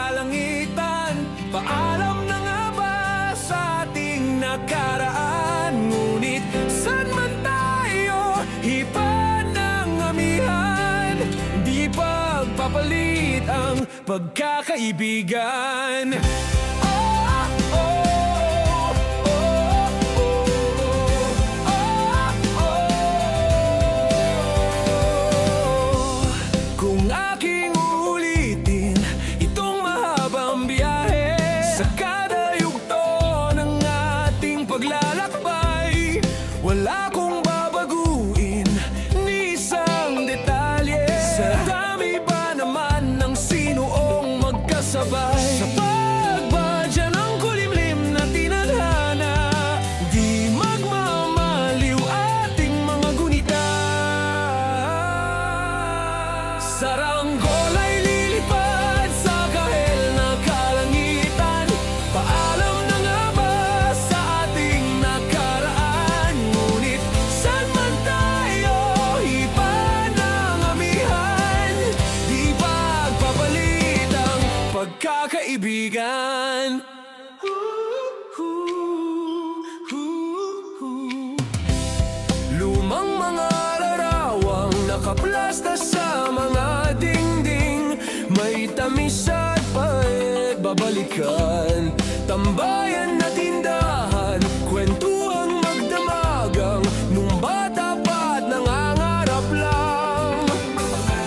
kalangitan. Paalam na nga ba sa ating nakaraan? Ngunit saan man tayo, iba ng amihan. Di pagpapalit ang pagkakaibigan. Wala kong babaguin ni isang detalye. Sa dami ba naman ng sinuong magkasabay? Sa pagbadya ng kulimlim na tinadhana, di magmamaliw ating mga gunita. Saranggol ay lilipad sa kahel na kalangitan. Paalam na nga ba sa ating nakaraan? Ngunit saan man tayo, iba ng amihan. Di pagpapalit ang pagkakaibigan. Lumang mga larawang nakaplasta sa mga dingding, may tamis at pait babalikan. Tambayan na tindahan, kwentuhang magdamagang, nung bata pa't nangangarap lang.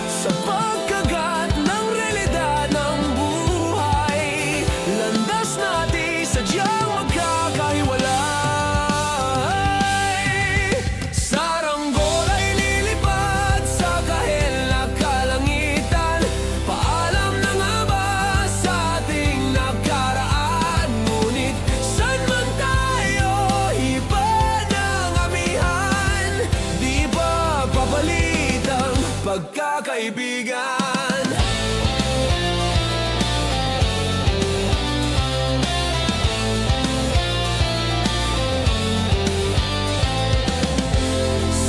Sa pagkagat ng realidad ng buhay, landas natin sadyang magkakahiwalay. Saranggol ay lilipad sa kahel na kalangitan. Paalam na nga ba sa ating nakaraan? Ngunit saan man tayo, iba ng amihan. Di ba papalit ang pagkakaibigan?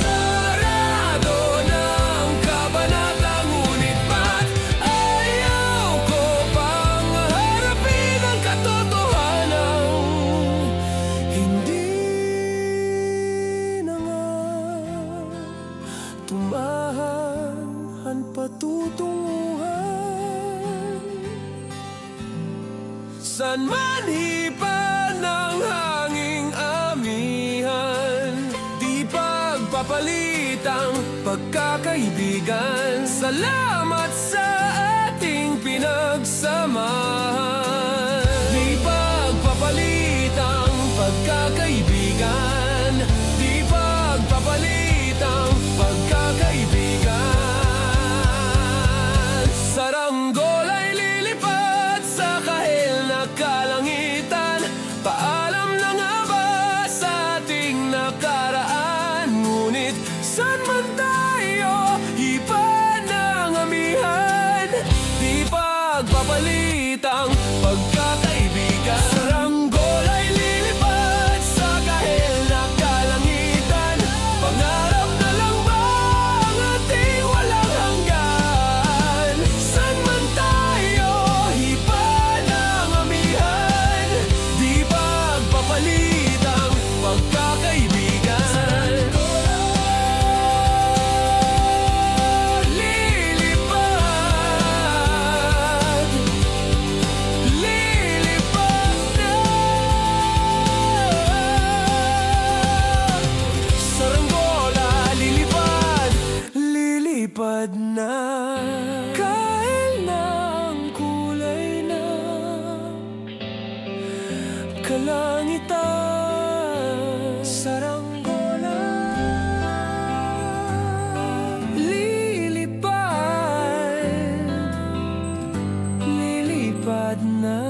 Sarado ng kabanata, ngunit ba't ayaw ko pang harapin ang katotohanan? Hindi na nga tumahan ang patutunguhan. San man hipan ng hanging amihan, di pagpapalit ang pagkakaibigan. Salamat sa ating pinagsamahan. Di pagpapalit ang pagkakaibigan. Di pagpapalit ang pagkakaibigan. Saranggol ay lilipad sa kahel na kalangitan. Paalam na nga ba sa ating nakaraan? Ngunit saan man tayo, iba ng amihan. Di pagpapalit ang pagkakaibigan. Saranggol ay lilipad sa kahel na kalangitan. Pangarap na lang ba ang ating walang hanggan? Saan man tayo, iba ng amihan. Di pagpapalit ang pagkakaibigan. Lilipad, lilipad na. Saranggola, lilipad, lilipad na. Kahel ng kulay na kalangitan. Saranggola, lilipad, lilipad na.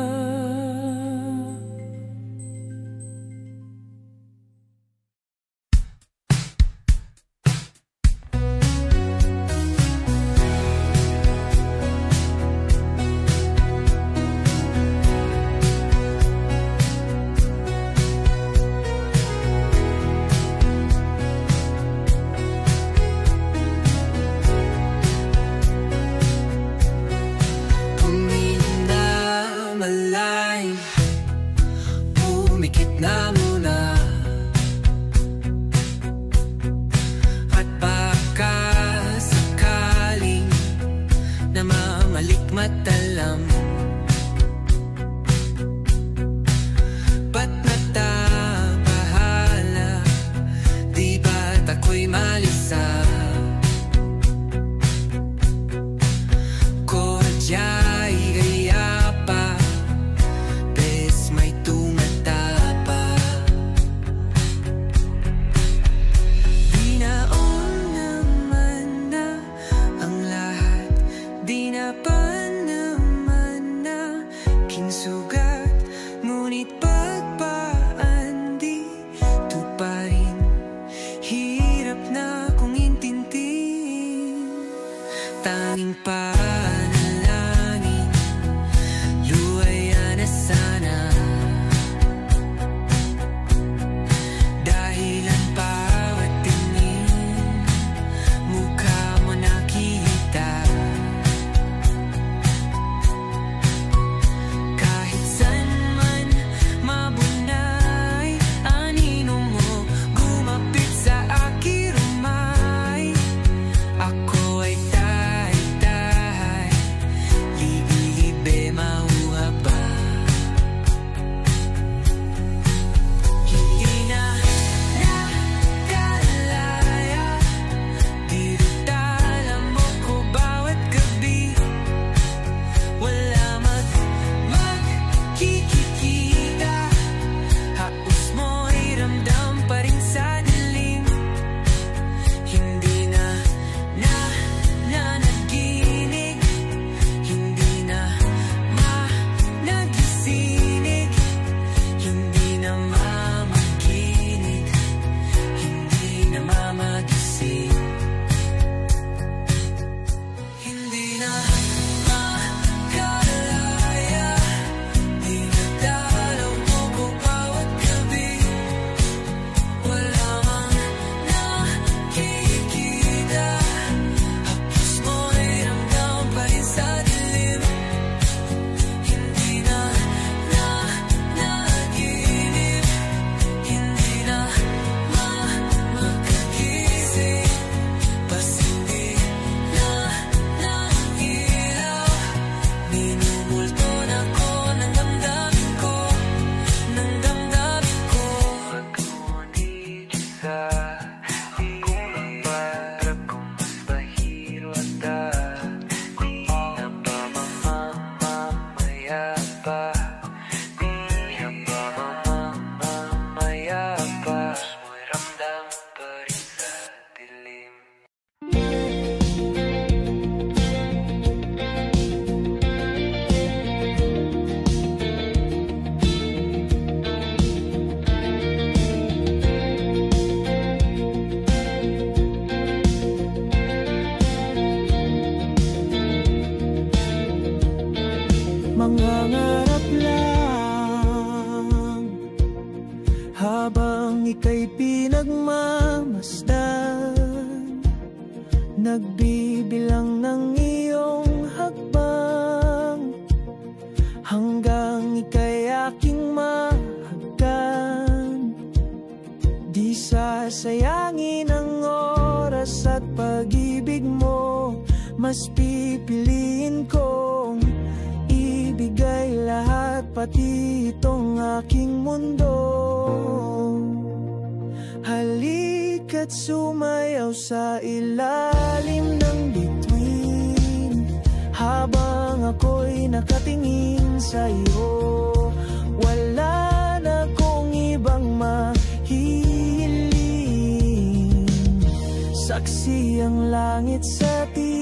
Tuminda aking sugat, ngunit pagpaan di tuparin. Hirap na kong intindihin, tanging panalangin, luwaya na sana. Dahil ang bawat tingin, mukha mo nakita. Kahit saan man mabunay, anino mo gumapit sa aking rumay. Ako ay tahay-tahay, libe-libe mauha ba? Hindi na nakalaya, dinadala mo ko bawat gabi. Wala magkikita, haos mo'y ramdam pa rin sa dilim. Hindi na nanaginig, hindi na nagising, hindi na mamaginig, hindi na mamagising. Hindi na makalaya, dinadalaw mo ko bawat gabi. Wala mang nakikita, hapos mo'y ramdam pa rin sa dilim. Hindi na nanaginip, hindi na makagising, basta hindi na ilaw. Minumulto na ko ng damdamin ko, ng damdamin ko. Pag-ngunit sa akong para kung mas bahiro at di na ba mamamaya pa, di na ba mamamaya pa. Mo'y ramdam pa rin sa dilim. Mangangarap lang habang ika'y pinagmamasdan, nagbibilang ng iyong hakbang, hanggang ika'y aking mahagkan. Di sasayangin ang oras at pag-ibig mo, mas pipiliin kong ibigay lahat, pati itong aking mundo. Halika't sumayaw sa ilalim ng bituin, habang ako'y nakatingin sa iyo. Wala na kong ibang mahihiling, saksi ang langit sa atin.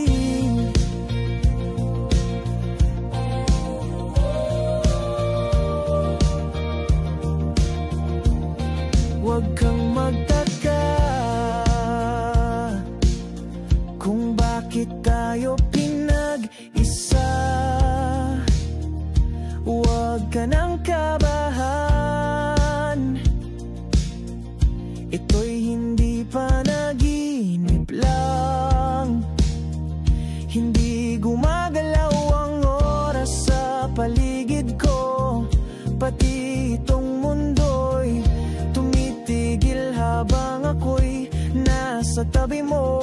Huwag kang magtaka kung bakit tayo pinag-isa. Huwag ka nang kabahan, ito'y hindi panaginip lang. Hindi gumagalaw ang oras sa paligid ko, pati itong mundo'y tumitigil habang ako'y nasa tabi mo.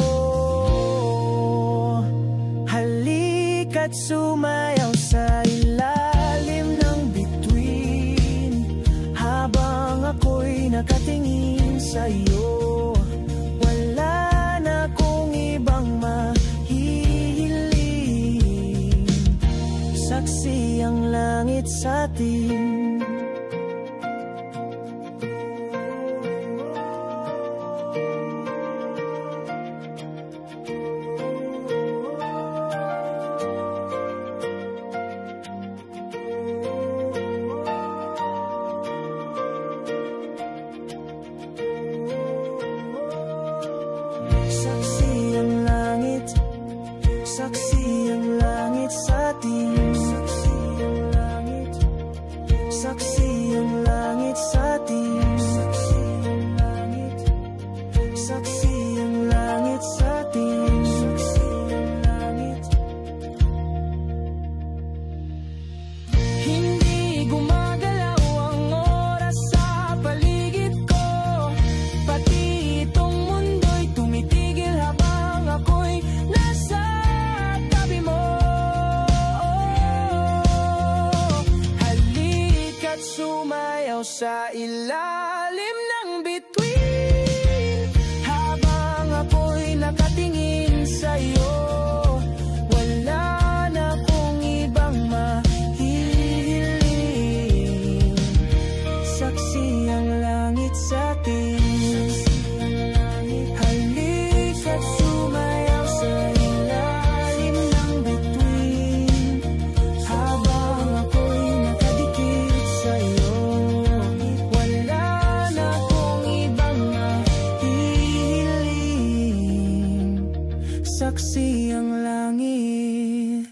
Halika't sumayaw sa ilalim ng bituin, habang ako'y nakatingin sa iyo. Wala na kong ibang mahihiling, saksi ang langit sa atin. sa ilalim ng bituin. Habang ako'y nakatingin sa'yo, wala na akong ibang mahihiling. Saksi ang langit sa atin. Halika't sumayaw sa ilalim ng bituin. Habang ako'y nakadikit sa'yo, wala na akong ibang mahihiling. Saksi ang langit.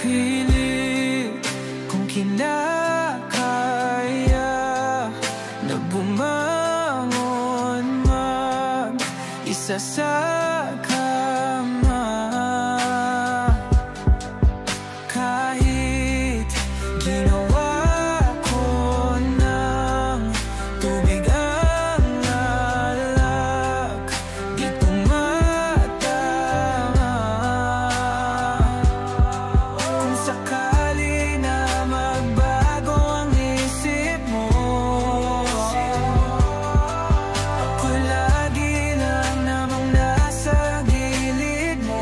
Pilit kung kinakaya na bumangon mag-isa sa kama. Kahit ginawa ko ng tubig ang alak, di tumatama. Kung sakali na magbago ang isip mo, ako lagi lang namang nasa gilid mo.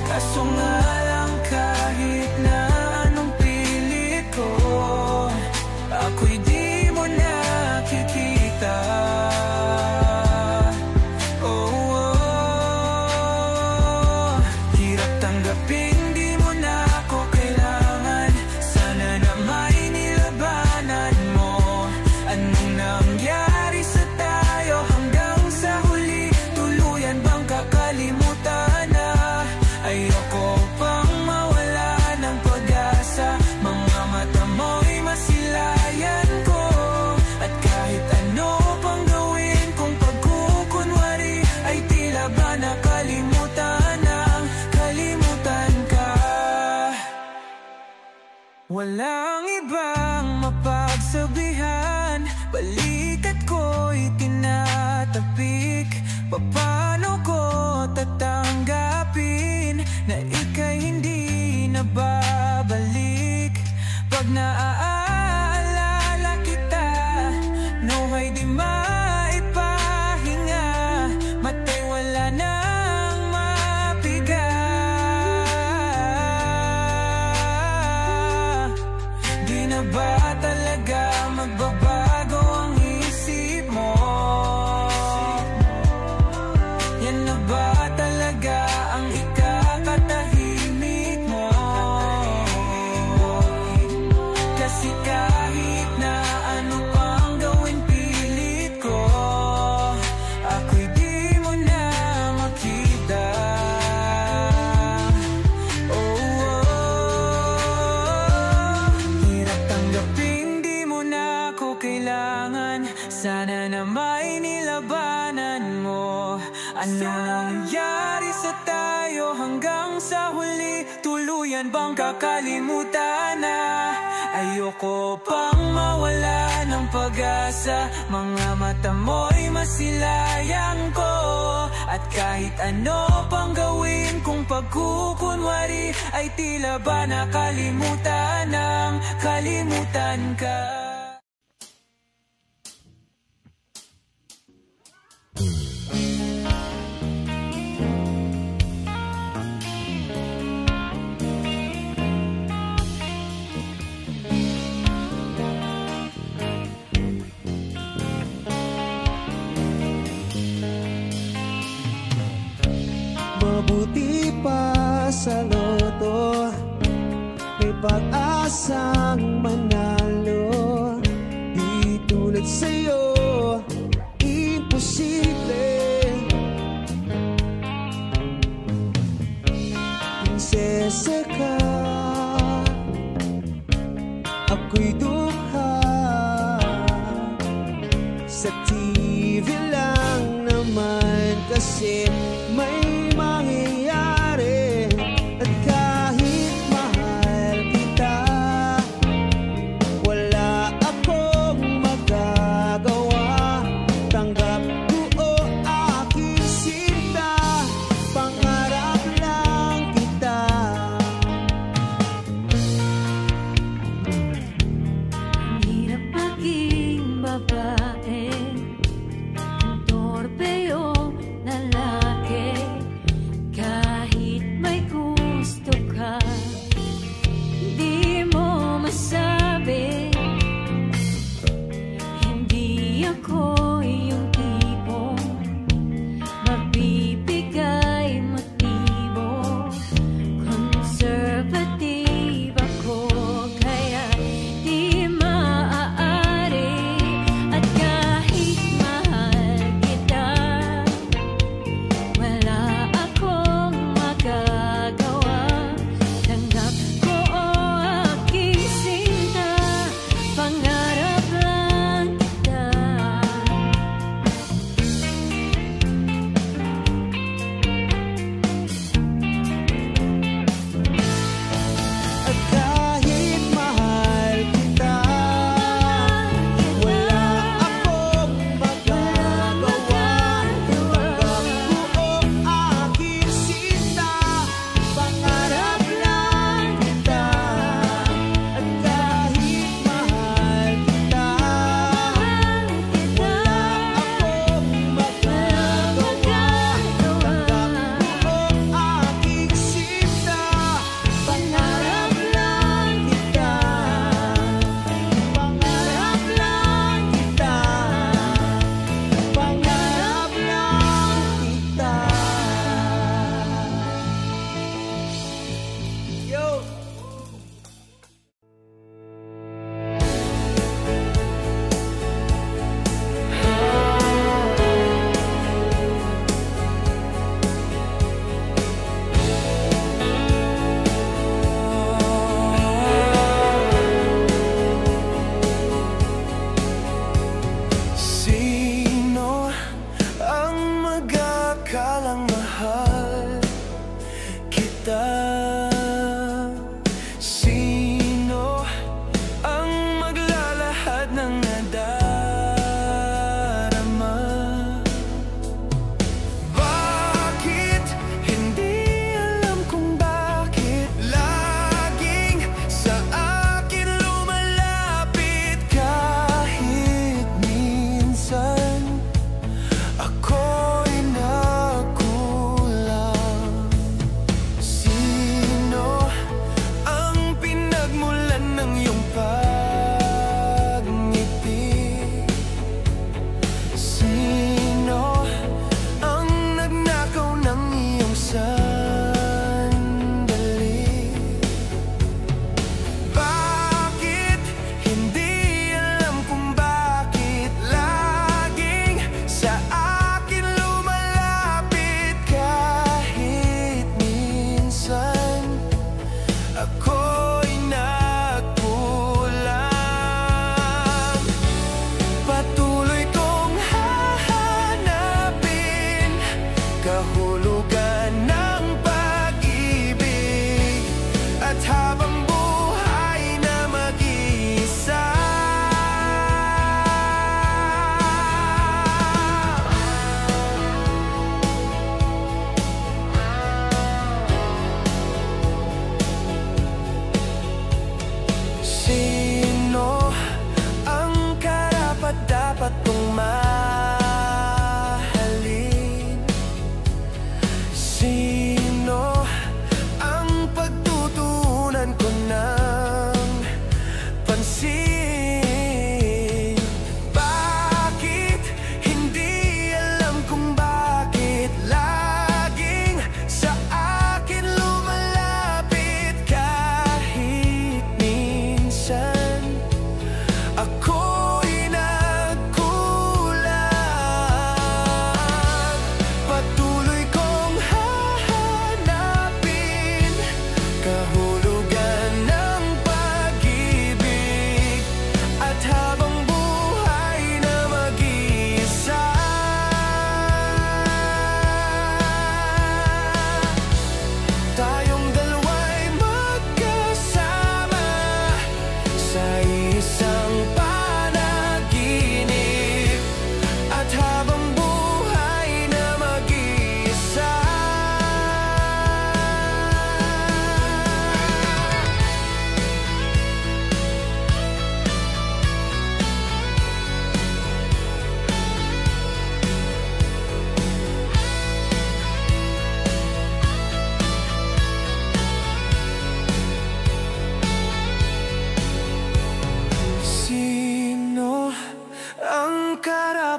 Kaso nga lang kahit na anong pilit ko, ako'y di mo nakikita. Hirap tanggapin, di mo na ako kailangan. Sana na may nilabanan mo. Anong nangyari sa tayo hanggang sa huli? Tuluyan bang kakalimutan na? Ayoko pang mawala ng pag-asa. Mga mata mo'y masilayan ko. At kahit ano pang gawin kung pagkukunwari, ay tila ba nakalimutan ng kalimutan ka. Walang ibang mapagsabihan, balikat ko'y tinatapik. Paano ko tatanggapin na ika'y hindi na babalik? Pag naaalala kita, nawa'y di maipahinga. Mata'y wala nang mapiga. Di na ba talaga magbabago ang isip mo? Yan na ba talaga ang ikakatahimik mo? Kasi kahit na ano pang gawin pilit ko, ako'y di mo na makita. Hirap tanggapin, di mo na ako kailangan. Sana na may nilabanan mo. Ano nangyari sa tayo hanggang sa huli? Tuluyan bang kakalimutan na? Ayoko pang mawala ng pag-asa. Mga mata mo'y masilayan ko. At kahit ano pang gawin kung pagkukunwari, ay tila ba nakalimutan ng kalimutan ka. Mabuti pa sa loto, may pag-asang manalo. Di tulad sa'yo, imposible. Prinsesa ka, ako'y dukha. Sa TV lang naman kasi may mangyayari. At kahit mahal kita, ka. Di mo masabi, hindi ako yung tipong magbibigay motibo. Conservative ako, kaya di maaari. At kahit mahal kita, wala akong magagawa.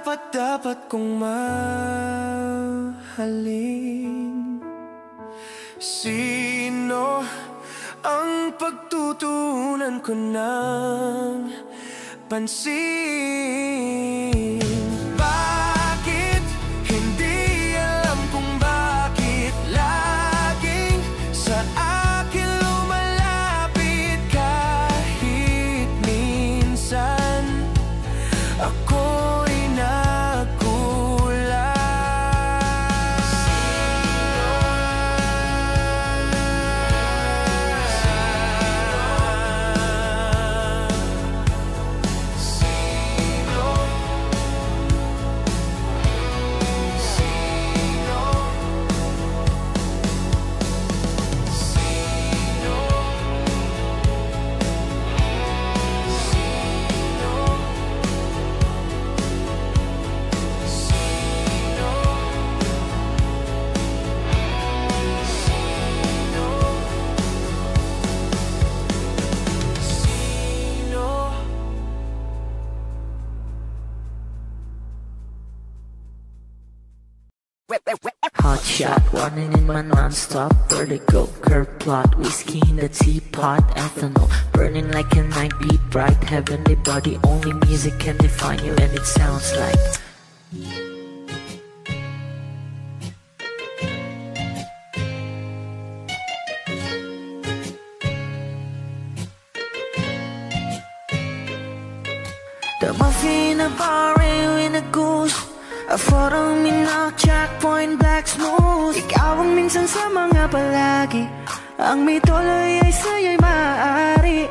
dapat kong mahalin? Sino ang pagtutunan ko ng pansin? Bakit hindi alam kung bakit laging sa akin lumalapit kahit minsan ako'y nagkulang? Hot shot, running in my non-stop vertigo. Curve plot, whiskey in the teapot, ethanol burning like a night beat, bright heavenly body. Only music can define you, and it sounds like the muffin, a bar, in a goose. A photo minok, checkpoint, black smooth. Ikaw ang minsan sa mga palagi. Ang may tuloy ay sa'yo'y maaari.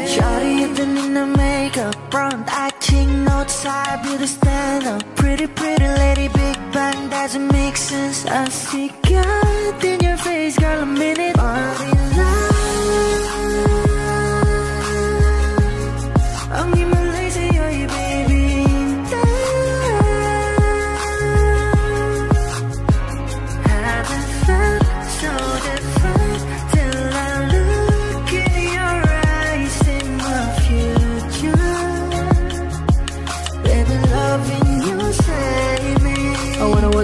Shawty, even in the makeup, front acting, outside, beauty stand up. Pretty, pretty lady, big bang, doesn't make sense. I see God in your face, girl, a minute. Body love. Ang himalay sa'yo'y baby.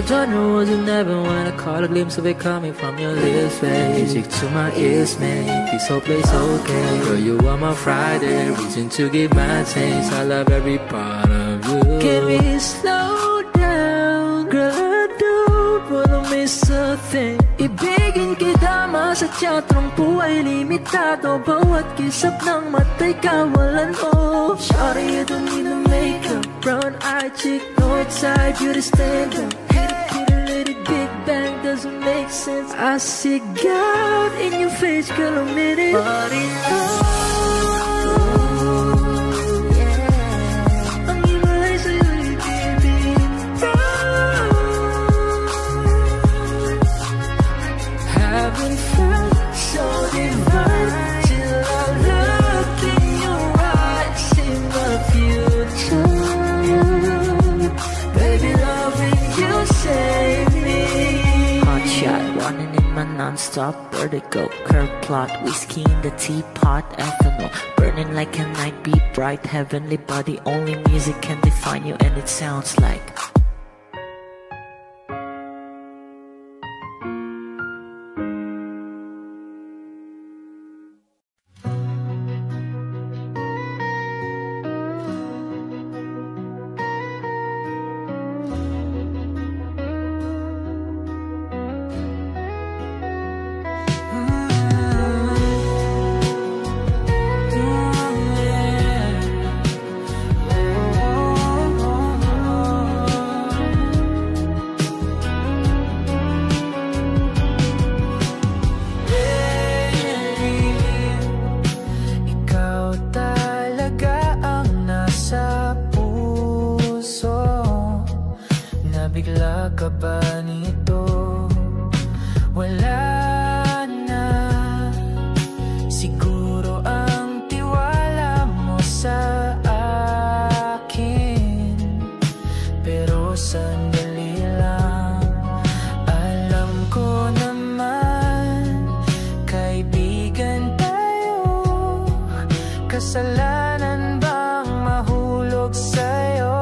Genre was in heaven when I caught a glimpse of it coming from your lips, babe. Music to my ears, man. This whole place okay. Girl, you are my Friday, reason to give my taste. I love every part of you. Can we slow down? Girl, I don't wanna miss a thing. Ibigin kita, masadya trangpo ay limitado. Bawat kisap ng mata'y kawalan mo. Shawty, you don't need no makeup. Brown-eyed chick, north-side, beauty stand-up. Big bang doesn't make sense. I see God in your face, girl, a minute. Body love, yeah. Ang himalay sa'yo'y baby. Haven't felt so divine till I look in your eyes, in the future. Baby, loving you save me. Hot shot, running in my non-stop vertigo. Curve plot, whiskey in the teapot, ethanol burning like a night beat, bright heavenly body. Only music can define you, and it sounds like kasalanan bang mahulog sa'yo?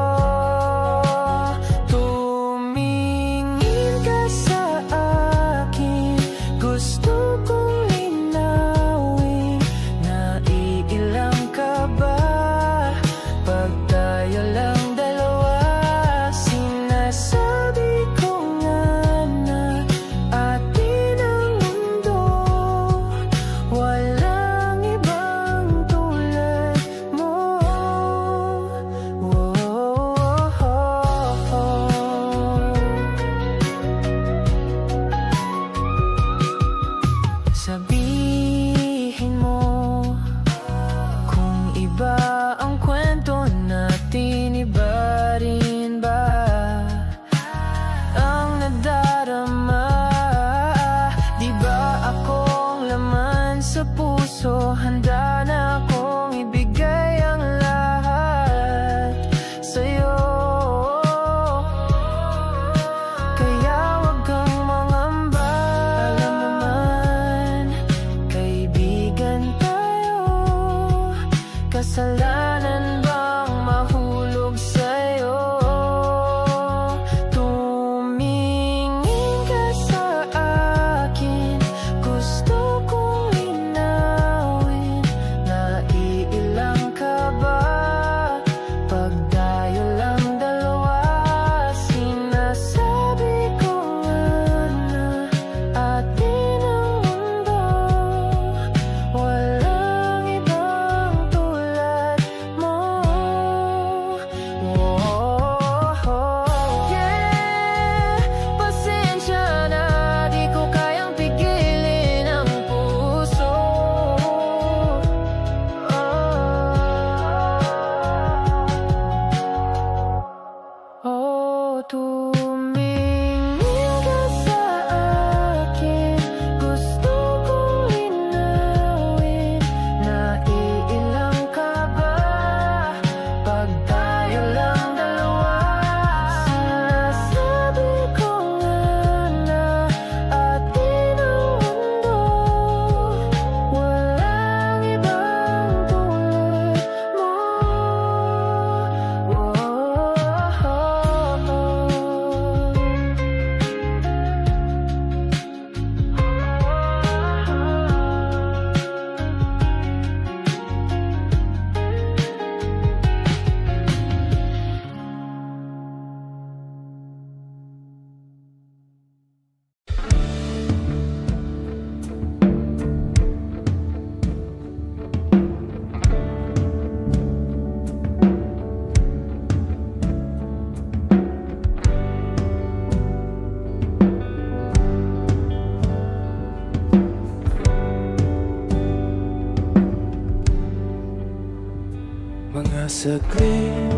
saglit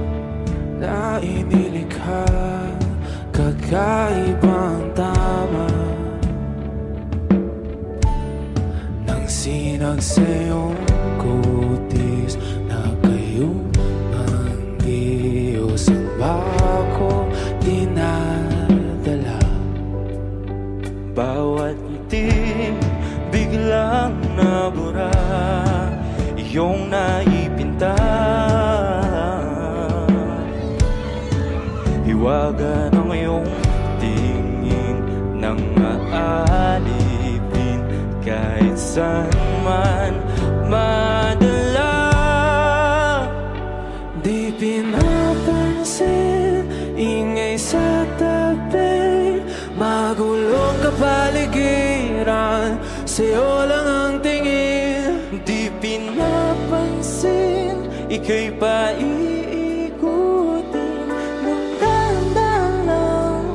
na inilikha, kakaibang tama nang sinag sa iyong kutis na kayong ang Diyos ang bako dinadala. Bawat ngiti biglang nabura, iyong naipinta. Hiwaga ng iyong tingin nang maalipin, kahit saan man madala. Di pinapansin, ingay sa tabi, magulong kapaligiran, sa'yo lang ang tingin. Di pinapansin, ika'y paiikutin ng dahan-dahan lang,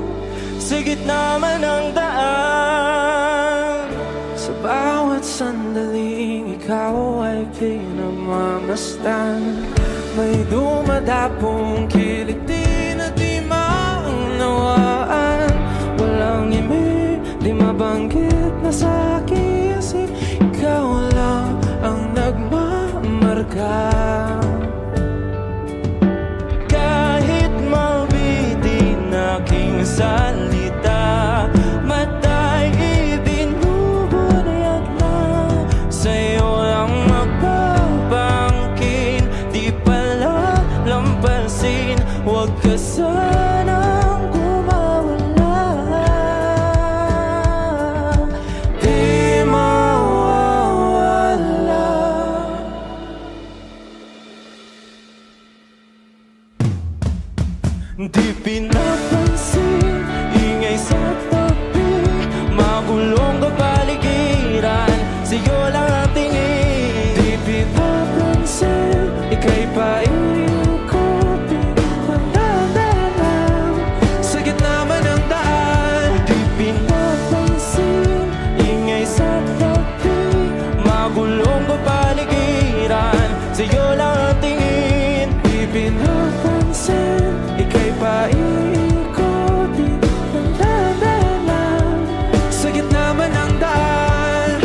sa gitna man ng daan. Sa bawat sandaling ikaw ay pinamamasdan, may dumadapong kiliti na di maunawaan. Walang imig, di mabanggit na sa aking isip, ikaw lang ang nagmamarka. Kahit mabitin aking salita, mata'y ibinubunayag na, sa'yo lang magbabangkin. Di pala lampasin, huwag ka sanang kumawala. Di mawawala. Di pinapansin, ingay sa tabi, magulong kapaligiran, sa'yo lang ang tingin. Di pinapansin, ika'y paiikutin ng dahan-dahan, sa gitna man ng daan. Di pinapansin, ingay sa tabi, magulong kapaligiran, sa'yo lang ang tingin. Di pinapansin, ika'y paiikutin ng dahan-dahan, sa gitna man ng daan.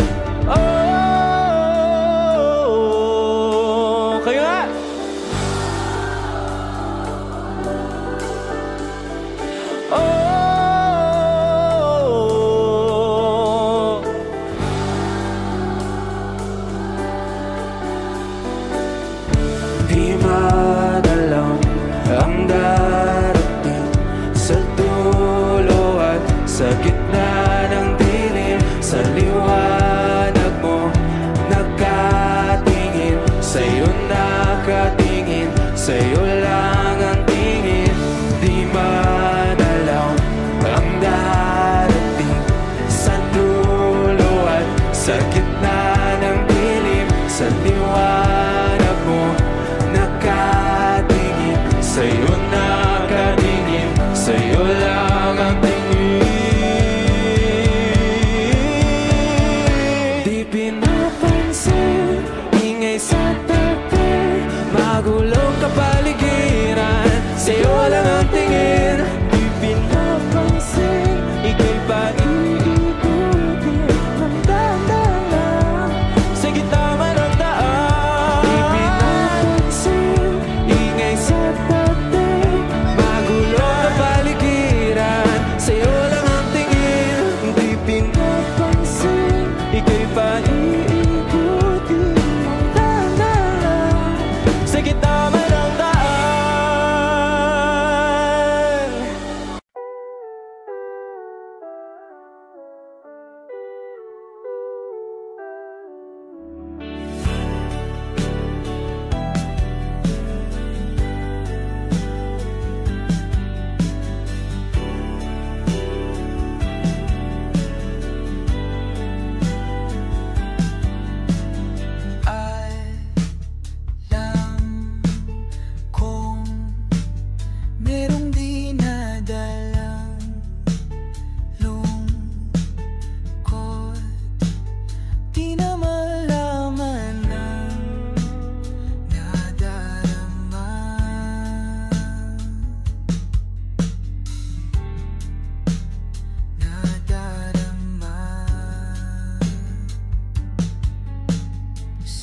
Oh, kayo nga! Oh, di madalam ang darating sa dulo at sa gitna ng dilim, sa liwanag mo nakatingin, sa'yo nakatingin, sa'yo lang ang tingin. Di madalaw ang darating sa dulo at sa gitna ng dilim, sa liwanag mo nakatingin,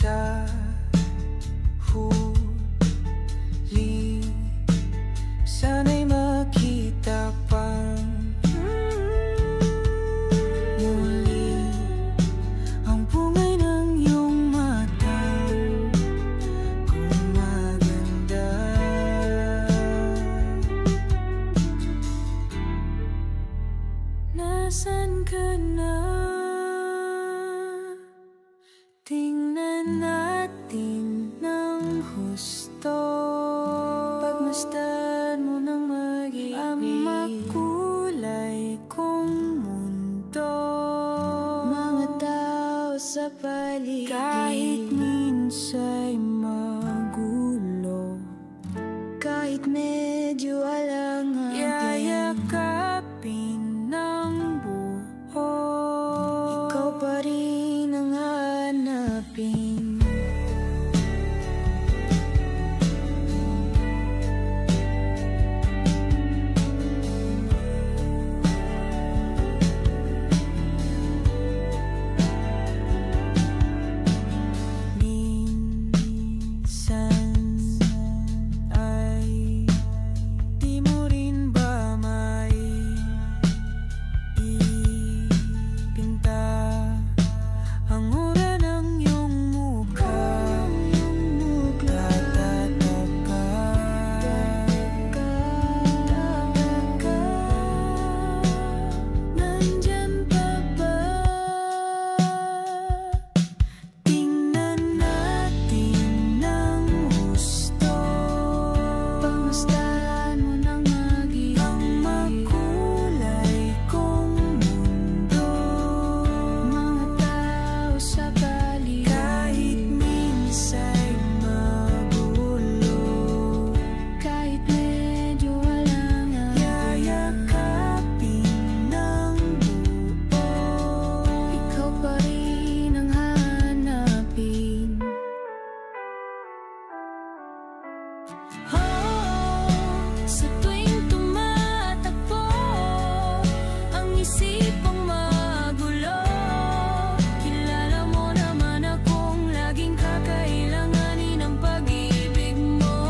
sa huli, sana'y makita pang muli ang bungay ng iyong matang gumaganda. Nasaan ka na? Tingnan natin ng husto, pagmasdan mo ng mag-ibig ang makulay kong mundo, mga tao sa paligid. Kahit minsa'y magulo, kahit medyo alangan, yayakapin ng buo, ikaw pa rin ang hanapin. Minsan ay di mo rin ba may ipinta ang ura ng iyong mukha? Tatataka, nandyan pa ba? Tingnan natin ng husto, pagmasdan mo ng mag-ibig ang makulay kong mundo, mga tao sa paligid. Kahit minsa'y magulo, kahit medyo alangan, yayakapin ng buo, ikaw pa rin ang hanapin. Sa tuwing tumatakbo ang isipang magulo, kilala mo naman akong laging kakailanganin ng pag-ibig mo.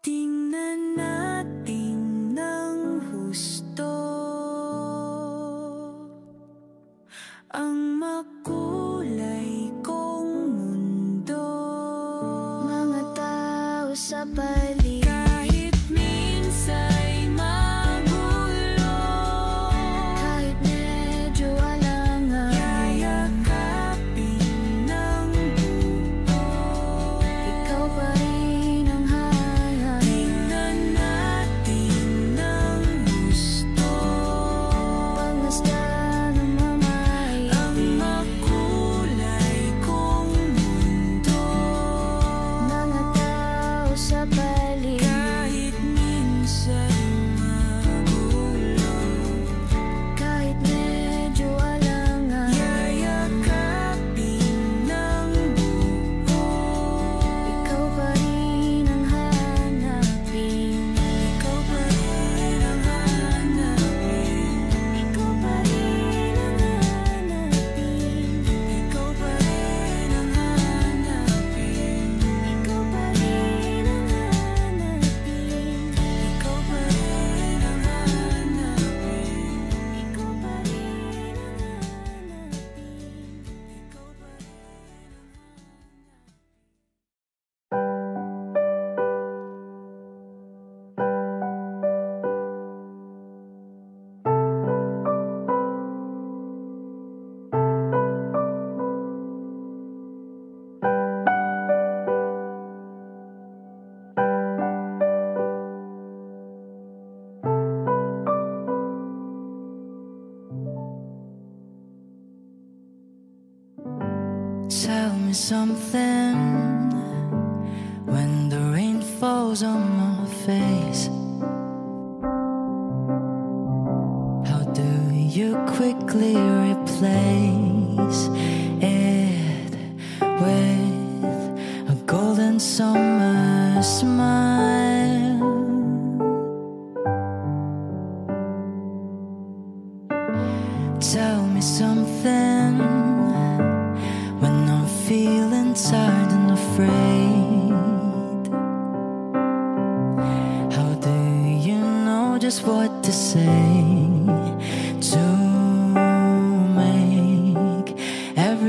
Tingnan natin ng husto ang makulay kong mundo, mga tao sa paligid. Kahit minsa'y magulo, kahit medyo alangan, yayakapin ng buo, ikaw pa rin ang hanapin. Tingnan natin ng gusto, pagmasdan ng mamay ang makulay kong mundo, mga tao sa paligid. Kahit minsa'y magulo, kahit medyo alangan, yayakapin ng buo, ikaw pa rin ang hanapin. Ikaw pa rin ang hanapin. Ikaw pa rin ang hanapin. Ikaw pa rin ang hanapin. Ikaw pa rin ang hanapin. Ikaw pa rin ang hanapin. Ikaw pa rin ang Tell me something when the rain falls on my face. How do you quickly replace it with a golden summer smile? Tell me something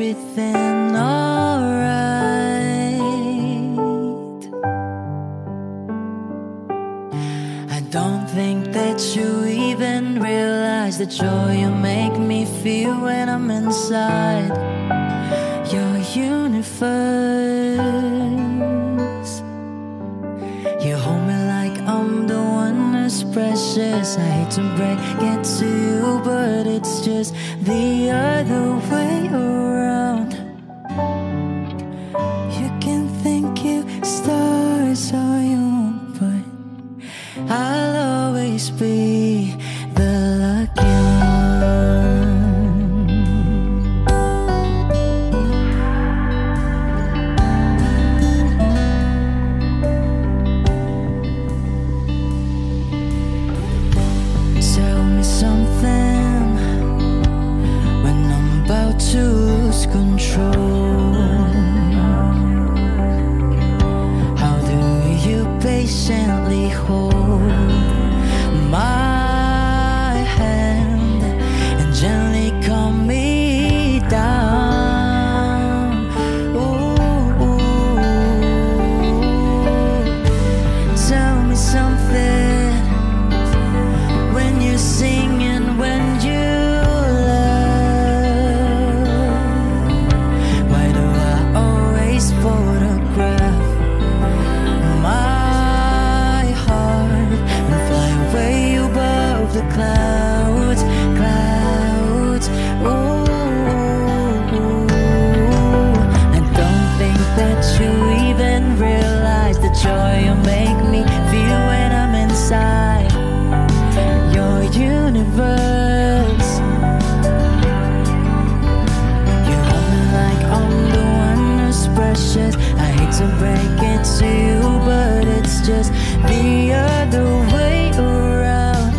everything alright. I don't think that you even realize the joy you make me feel when I'm inside your universe. You hold me like I'm the one who's precious. I hate to break it to you, but it's just the other way around. You can think you stars all you want, but I'll always be the lucky one. Tell me something when I'm about to lose control. How do you patiently hold my hand and gently calm me down? Ooh, tell me something when you sing and when you love. Why do I always photograph my heart and fly away above the clouds, clouds? Ooh, I don't think that you even realize the joy you make me feel when I'm inside your universe. You hold me like I'm the one who's precious. I hate to break it to you, but it's just the other way around.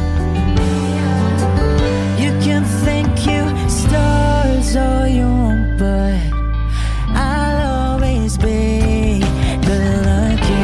You can think you stars all you want, but I'll always be the lucky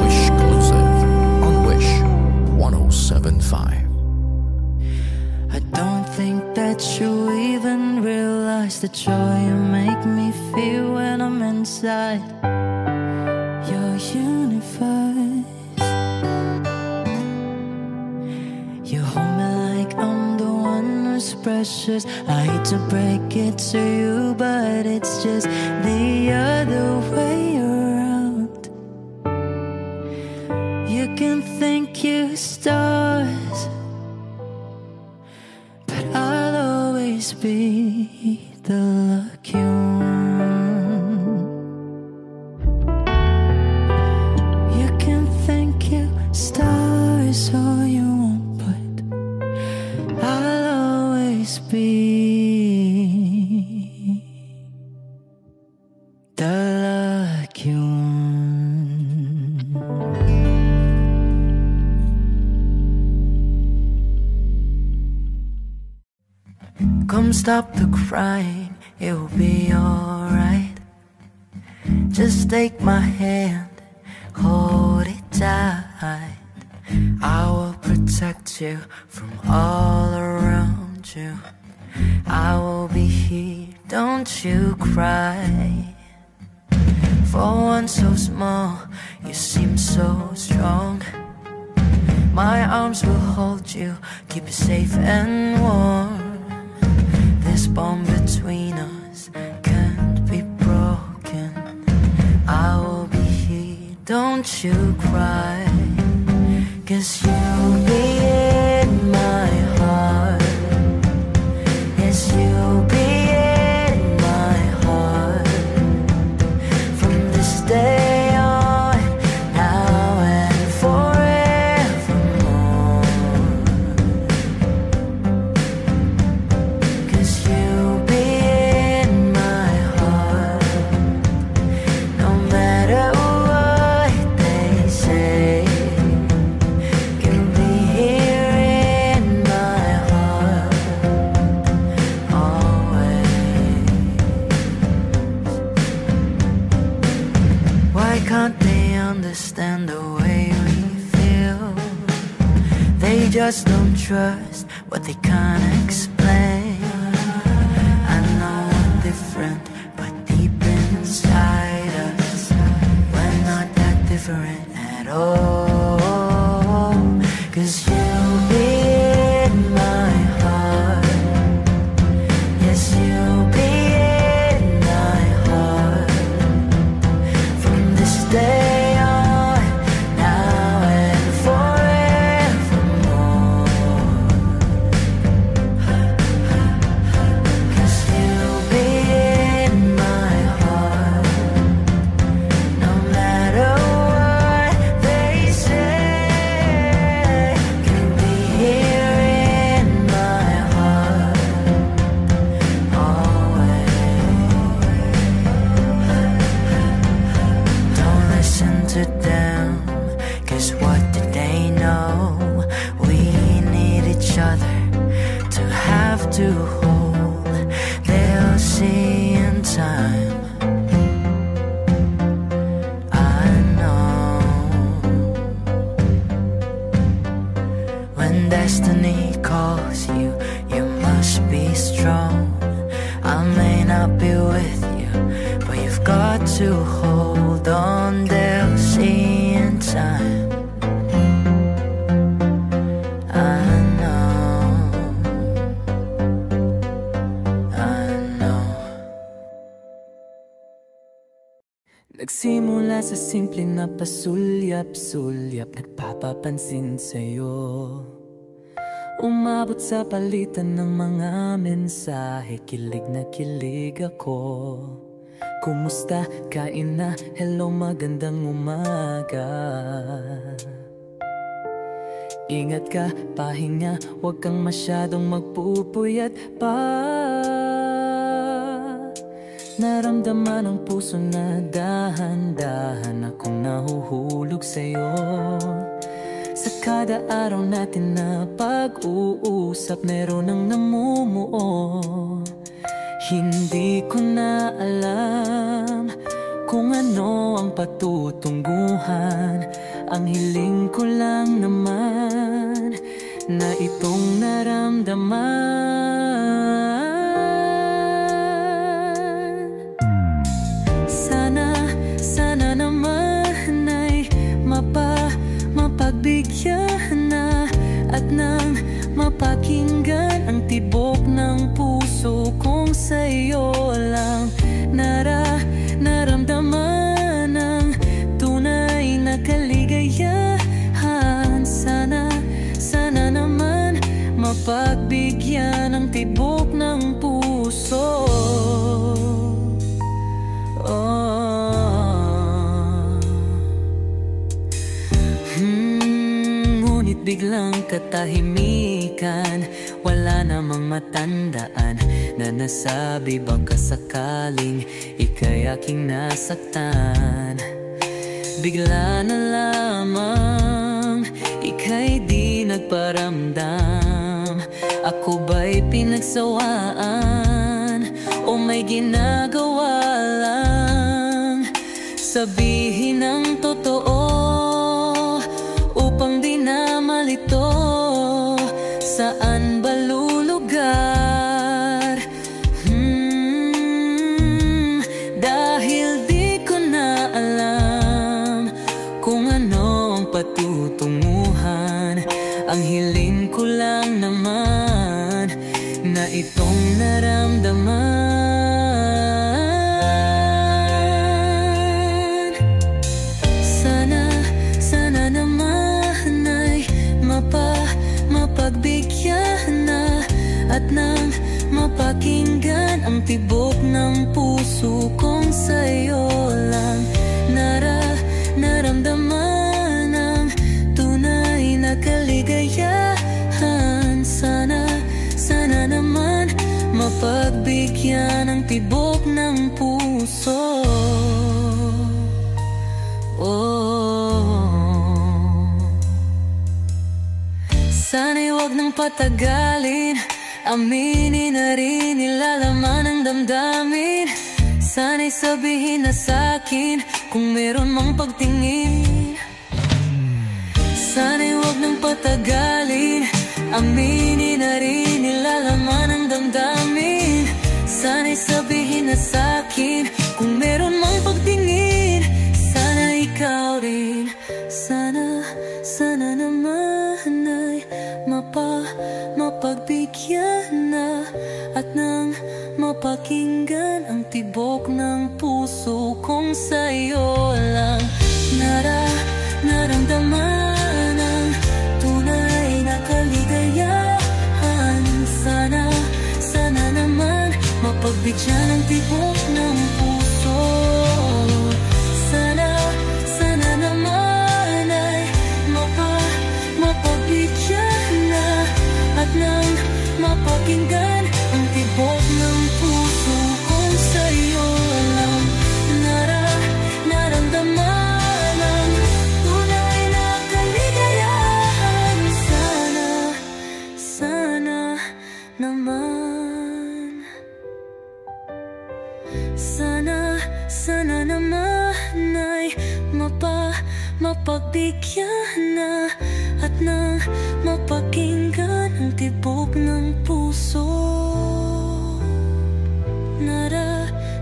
Wish Exclusive on Wish 1075. I don't think that you even realize the joy you make me feel when I'm inside your universe. You hold me like I'm the one who's precious. I hate to break it to you, but it's just the other way around. You can think you stars, but I'll always be the lucky one. You can think you stars all you want, but I'll always be the lucky one. Come stop the crying, it'll be alright. Just take my hand, hold it tight. I will protect you from all around you. I will be here, don't you cry. For one so small, you seem so strong. My arms will hold you, keep you safe and warm. This bond between us can't be broken. I will be here, don't you cry. 'Cause you'll be in my heart. Yes, you'll be in my heart. From this day on, now and forevermore. 'Cause you'll be in my heart. No matter what they say, They just don't trust what they can't explain. I know I'm different, but deep inside us, we're not that different at all. 'Cause you'll be in my heart. Yes, you'll be in my heart from this day. To hold, they'll see in time. I know when destiny calls you, you must be strong. I may not be with you, but you've got to hold on. They'll see in time. Nagsimula sa simple na pasulyap-sulyap, nagpapapansin sa'yo. Umabot sa palitan ng mga mensahe, kilig na kilig ako. Kumusta? Kain na? Hello, magandang umaga. Ingat ka, pahinga, huwag kang masyadong magpupuyat pa. Naramdaman ang puso na dahan-dahan akong nahuhulog sa'yo. Sa kada araw natin na pag-uusap, meron ang namumuo. Hindi ko na alam kung ano ang patutunguhan. Ang hiling ko lang naman na itong naramdaman. Sana naman ay mapagbigyan na at nang mapakinggan ang tibok ng puso kong sa'yo lang naramdaman ang tunay na kaligayahan. Sana naman mapagbigyan ang tibok ng puso. Ngunit biglang katahimikan, wala namang matandaan na nasabi baka sakaling ika'y aking nasaktan. Bigla na lamang ika'y di nagparamdam. Ako ba'y pinagsawaan o may ginagawa lang? Sabihin ang totoo upang di na malito. Saan ba lulugar? Dahil di ko na alam kung ano ang patutunguhan. Ang hiling ko lang naman na itong naramdaman. Sana naman ay mapagbigyan na at nang mapakinggan ang tibok ng puso kong sa'yo lang naramdaman ang tunay na kaligayahan. Sana naman mapagbigyan ang tibok ng puso. Sana'y huwag nang patagalin, aminin na rin nilalaman ng damdamin. Sana'y sabihin na sa'kin kung meron mang pagtingin. Sana'y huwag nang patagalin, patagalin, aminin na rin nilalaman ang damdamin. Sana'y sabihin na sa'kin kung meron mang pagtingin. Sana ikaw rin, sana naman ay mapagbigyan na at nang mapakinggan ang tibok ng puso kong sa'yo lang naramdaman ang tunay na kaligayahan. Sana naman mapagbigyan ang tibok ng puso. Sana naman ay mapagbigyan na at nang mapakinggan ang tibok ng puso kong sa'yo lang naramdaman ang tunay na kaligayahan. Sana naman, sana naman ay mapagbigyan na at nang mapakinggan ang tibok ng puso.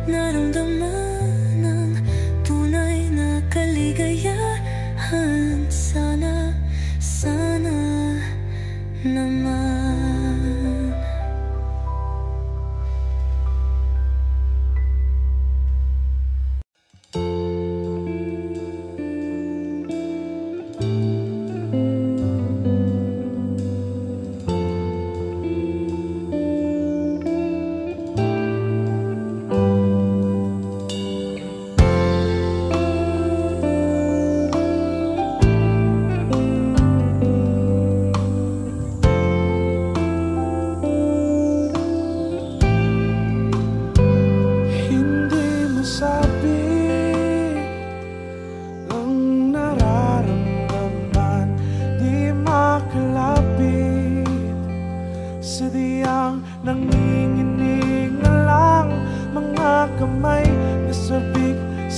Naramdaman ang tunay na kaligayahan. Sana naman.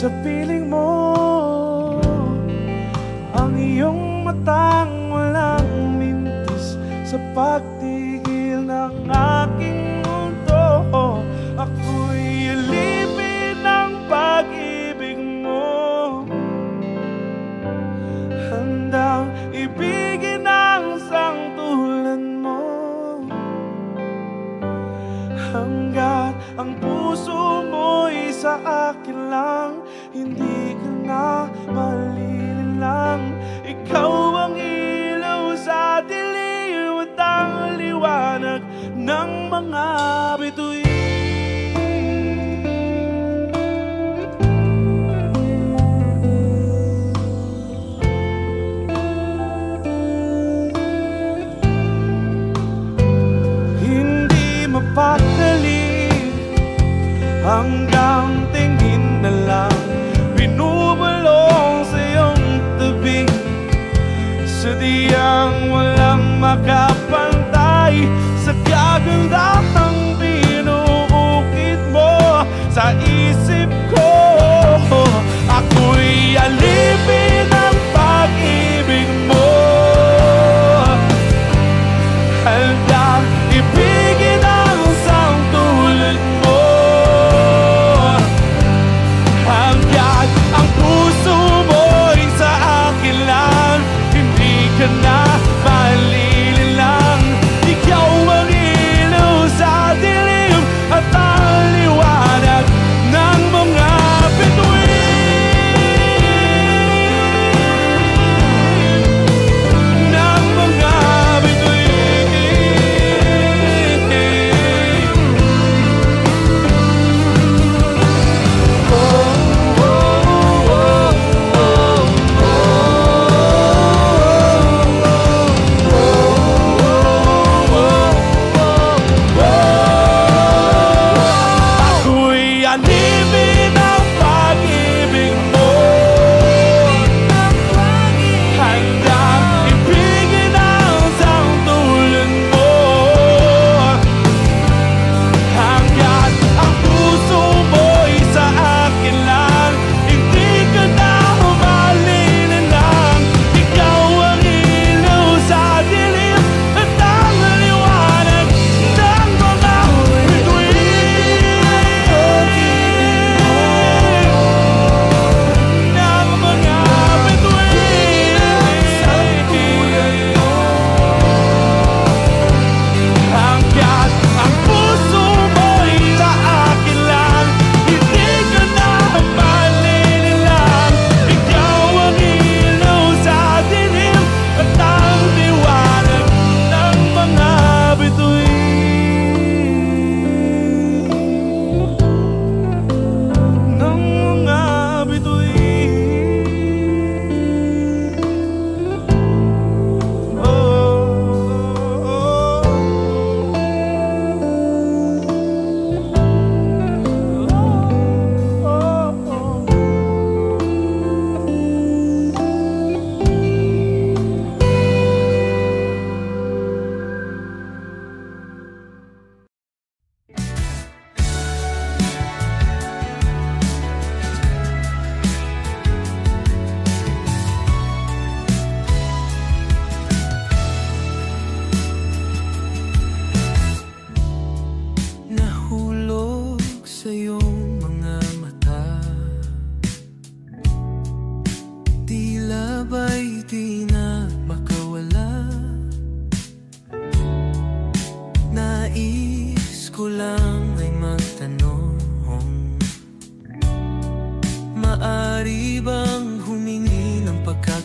Sa piling mo, ang iyong matang walang mintis sa pagtigil ng aking mundo. Ako'y alipin ng pag-ibig mo, handang ibigin ang sangtulan mo, hanggat ang puso mo'y sa akin lang. Hindi ka na malilang. Ikaw ang ilaw sa dilim at ang liwanag ng mga bituin. Hindi mapakali hanggang tingin na lang, binubulong sa iyong tabi, sadyang walang makapantay sa kagandahang binuukit mo sa isip ko. Ako'y alipin ng pag-ibig mo, handang ibigin ang sangtulan mo, hanggat ang puso mo'y sa akin lang. Hindi ka na malililang. Ikaw ang ilaw sa dilim at ang liwanag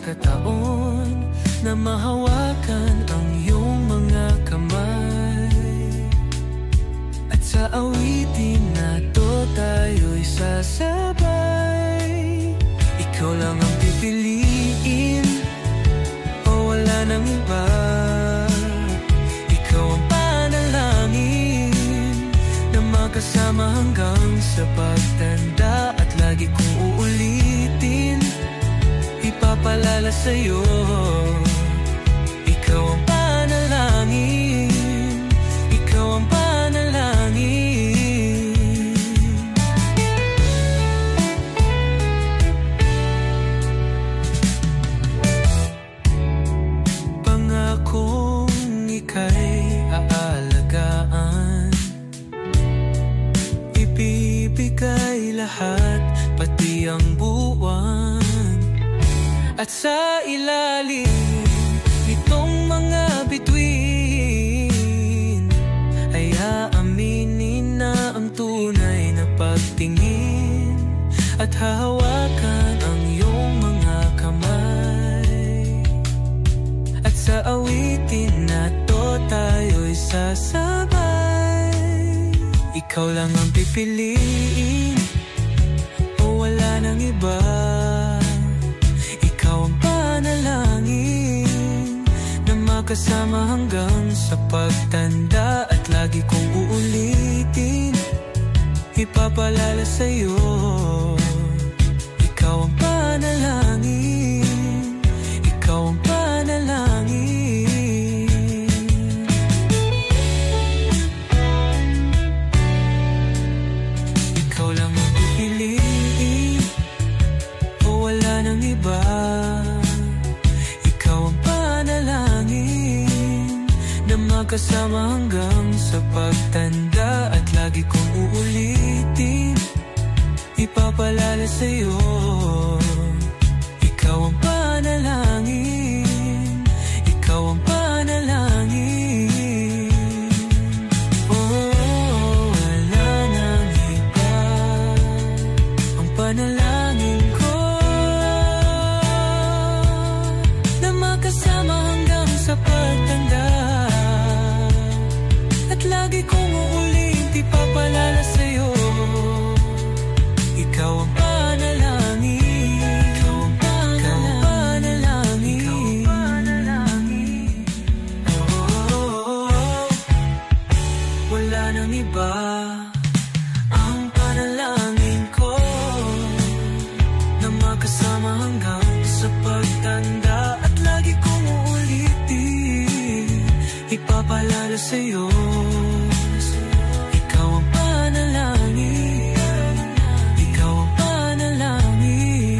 pagkakataon na mahawakan ang iyong mga kamay. At sa awitin na to tayo'y sasabay. Ikaw lang ang pipiliin o wala nang iba. Ikaw ang panalangin na magkasama hanggang sa pagtanda. At lagi kong uulitin, ipapalala sa'yo. Ikaw ang panalangin, ikaw ang panalangin. Pangakong ika'y aalagaan, ibibigay lahat, pati ang buwan. At sa ilalim nitong mga bituin ay aaminin na ang tunay na pagtingin. At hahawakan ang iyong mga kamay. At sa awitin na to tayo'y sasabay. Ikaw lang ang pipiliin o wala nang iba. Ikaw ang panalangin na magkasama hanggang sa pagtanda. At lagi kong uulitin, ipapalala sa'yo. Ikaw ang panalangin, ikaw ang panalangin. Ikaw lang ang pipiliin o wala nang iba. Ikaw ang panalangin na magkasama hanggang sa pagtanda. At lagi kong uulitin, ipapalala sa'yo. Ikaw ang panalangin, ikaw ang panalangin. Oh, wala nang iba. Ang panalangin ko na magkasama hanggang sa pagtanda. At lagi kong uulit, ipapalala sa'yo. Ikaw ang panalangin, ikaw ang panalangin, ikaw ang panalangin. Oh, wala nang iba. Ang panalangin ko na magkasama hanggang sa pagtanda. At lagi kong uulitin, ipapalala sa'yo. Ikaw ang panalangin, ikaw ang panalangin.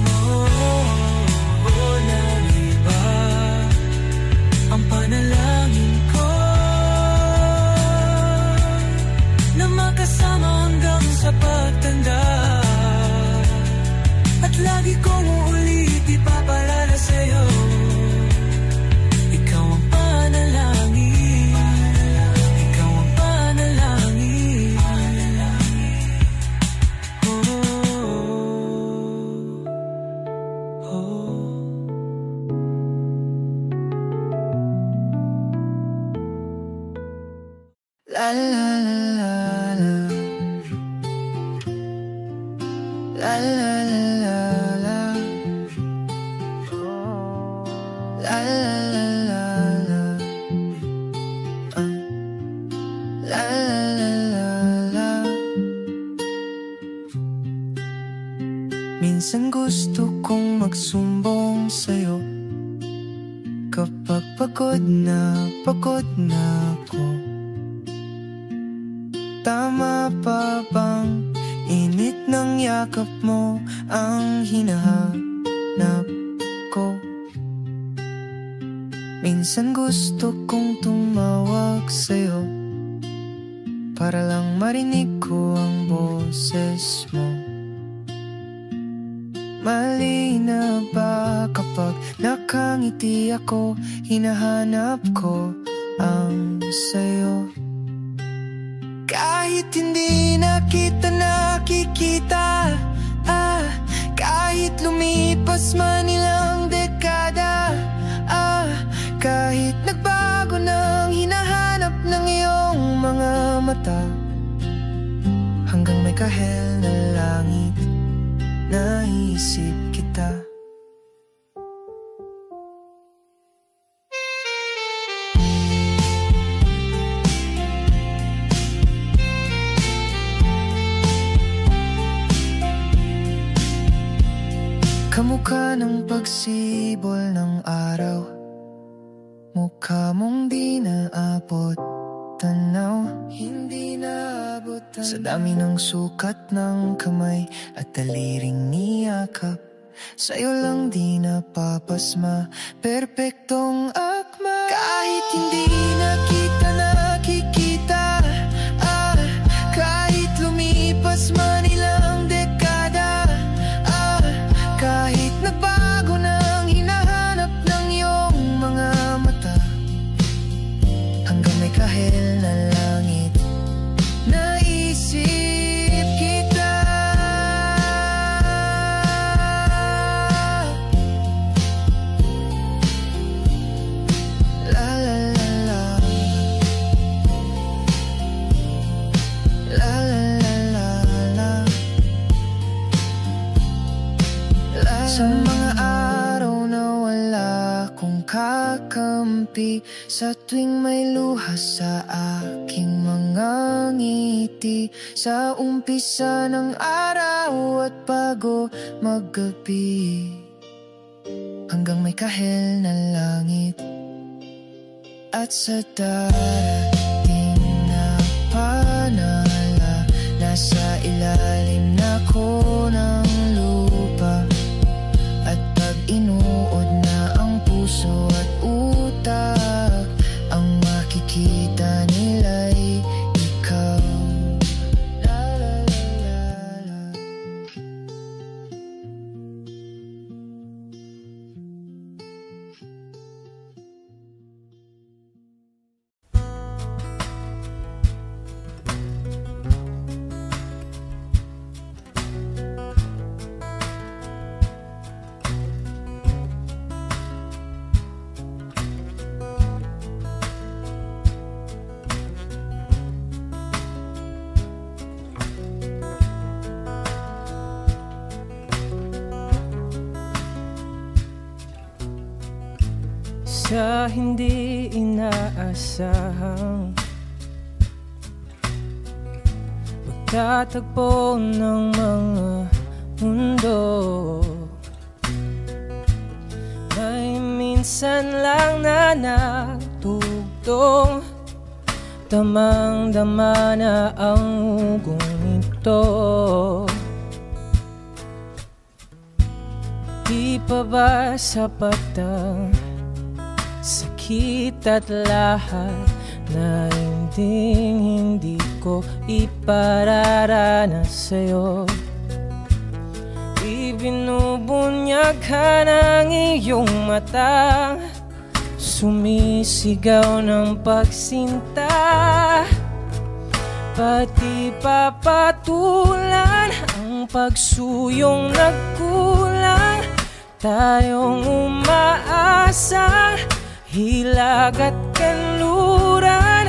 Oh, walang iba. Ang panalangin ko na magkasama hanggang sa pagtanda. At lagi kong uulit, ipapalala sa'yo. Ikaw ang panalangin, ikaw ang panalangin. Oh, oh. La la la la la. La la la la la. La la la la la. La la la la la. Minsan gusto kong magsumbong sa'yo kapag pagod na ako. Tama pa bang init ng yakap mo ang hinahanap ko? Minsan gusto kong tumawag sa'yo para lang marinig ko ang boses mo. Mali na ba kapag nakangiti ako, hinahanap ko ang sa'yo? Kahit hindi na kita nakikita, kahit Kahit lumipas man ilang dekada, kahit nagbago ng hinahanap ng iyong mga mata, hanggang may kahel na langit, naisip kita. Kamukha ng pagsibol ng araw, mukha mong di naabot tanaw, hindi naabot tanaw. Sa dami ng sukat ng kamay at daliring niyakap, sa'yo lang di napapasma, perpektong akma. Kahit hindi nakita nakikita, kahit lumipas man ilang dekada, kahit nagbago ng hinahanap ng iyong mga mata, hanggang may kahel na langit, naisip kita. La la la la, la la la la la. Sa mga araw na wala kong kakampi, sa tuwing may luha sa aking mga ngiti, sa umpisa ng araw at bago maggabi, hanggang may kahel na langit, at sa darating na panala, nasa ilalim na ko ng lupa. At pag inuod na ang puso at utak, ang makikita nila'y ikaw. La la la la la. Sa hindi inaasahang pagtatagpo ng mga mundo, may minsan lang na nagtugtong, damang-dama na ang ugong ito. Di pa ba sapat ang sakit at lahat na hindi ko ipararanas sa'yo? Ibinubunyag ka ng iyong mata, sumisigaw ng pagsinta, pati papatulan ang pagsuyong nagkulang. Tayong umaasang hilag at kanluran,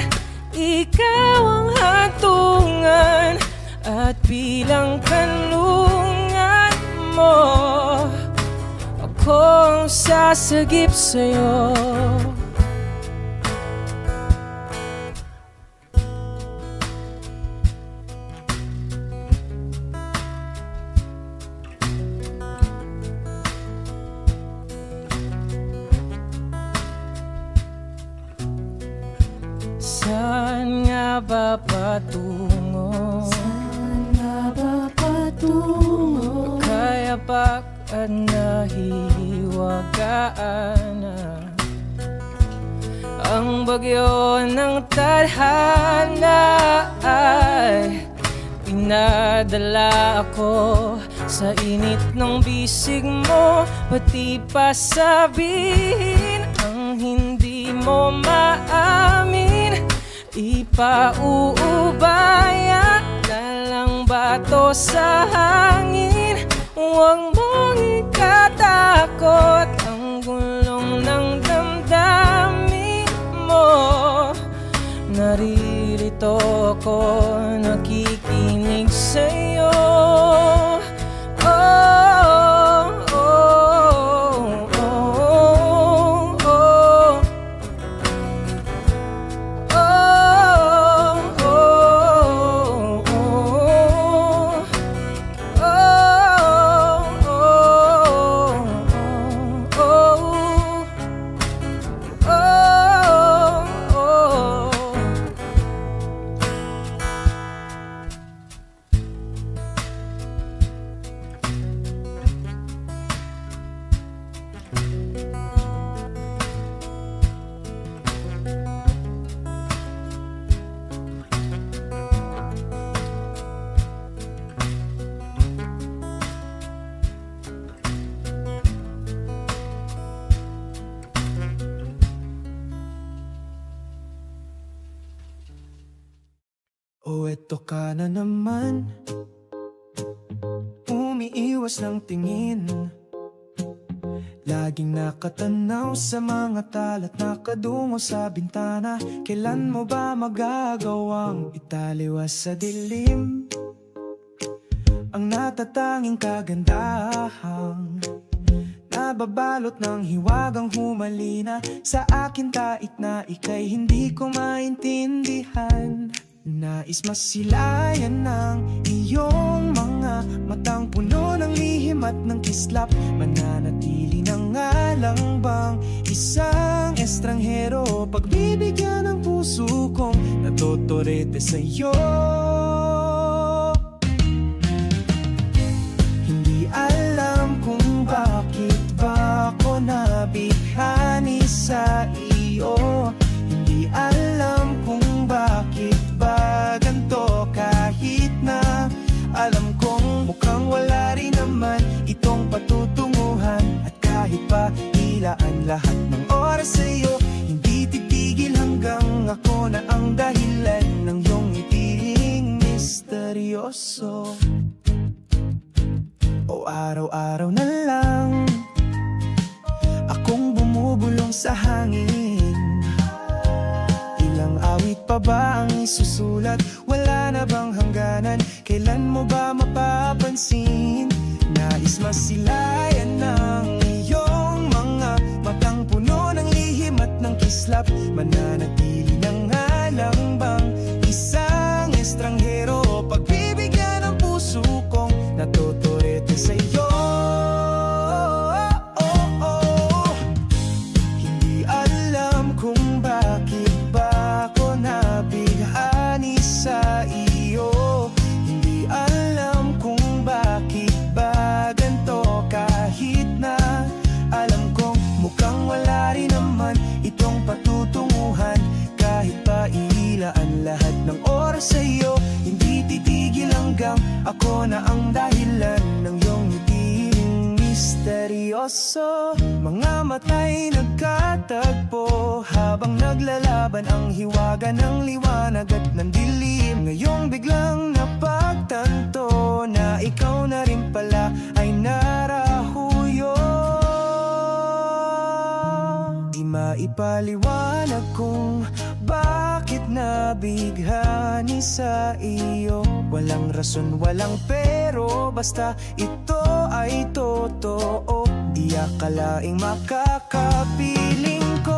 ikaw ang hatungan at bilang kanlungan mo, ako ang sasagip sa'yo. Saan nga ba patungo? Saan nga ba patungo? Kayapak at nahihiwagaan na ang bagyo ng tadhana ay pinadala ako sa init ng bisig mo, pati pa sabihin ang hindi mo maamin. Ipauubaya na lang bato sa hangin, Huwag mong ikatakot ang gulong ng damdamin mo. Naririto ko, nakikinig sa'yo. O eto ka na naman, umiiwas ng tingin, laging nakatanaw sa mga talat, nakadungo sa bintana. Kailan mo ba magagawang italiwas sa dilim ang natatanging kagandahang nababalot ng hiwagang humalina sa akin tait na ika'y hindi ko maintindihan. Nais masilayan ng iyong mga matang puno ng lihim at ng kislap. Mananatili na nga lang bang isang estranghero, pagbibigyan ng puso kong natotorete sa'yo. Hindi alam kung bakit ba ako nabighani sa iyo. Hindi alam kung bakit ba ganito, kahit na alam kong mukhang wala rin naman itong patutunguhan. At kahit pa ilaan lahat ng oras sa'yo, hindi titigil hanggang ako na ang dahilan ng iyong ngitiing misteryoso. O araw-araw na lang akong bumubulong sa hangin. Ilang awit pa ba ang isusulat? Wala na bang hangganan? Kailan mo ba mapapansin? Nais masilayan ng iyong mga matang puno ng lihim at ng kislap. Mananatili na nga lang bang isang estranghero, pagbibigyan ng puso kong natotorete sa'yo. Hindi alam kung bakit ba ako nabighani sa iyo. Hindi alam kung bakit ba ganito, kahit na alam kong mukhang wala rin naman itong patutunguhan. Kahit pa ilaan lahat ng oras sa'yo, hindi titigil hanggang ako na ang dahilan ng iyong ngitiing misteryoso. Mga mata'y nagkatagpo habang naglalaban ang hiwaga ng liwanag at ng dilim. Ngayong biglang napagtanto na ikaw na rin pala ay narahuyo. Di maipaliwanag kung bakit nabighani sa iyo. Walang rason, walang pero, basta ito ay totoo. Di akalaing makakapiling ko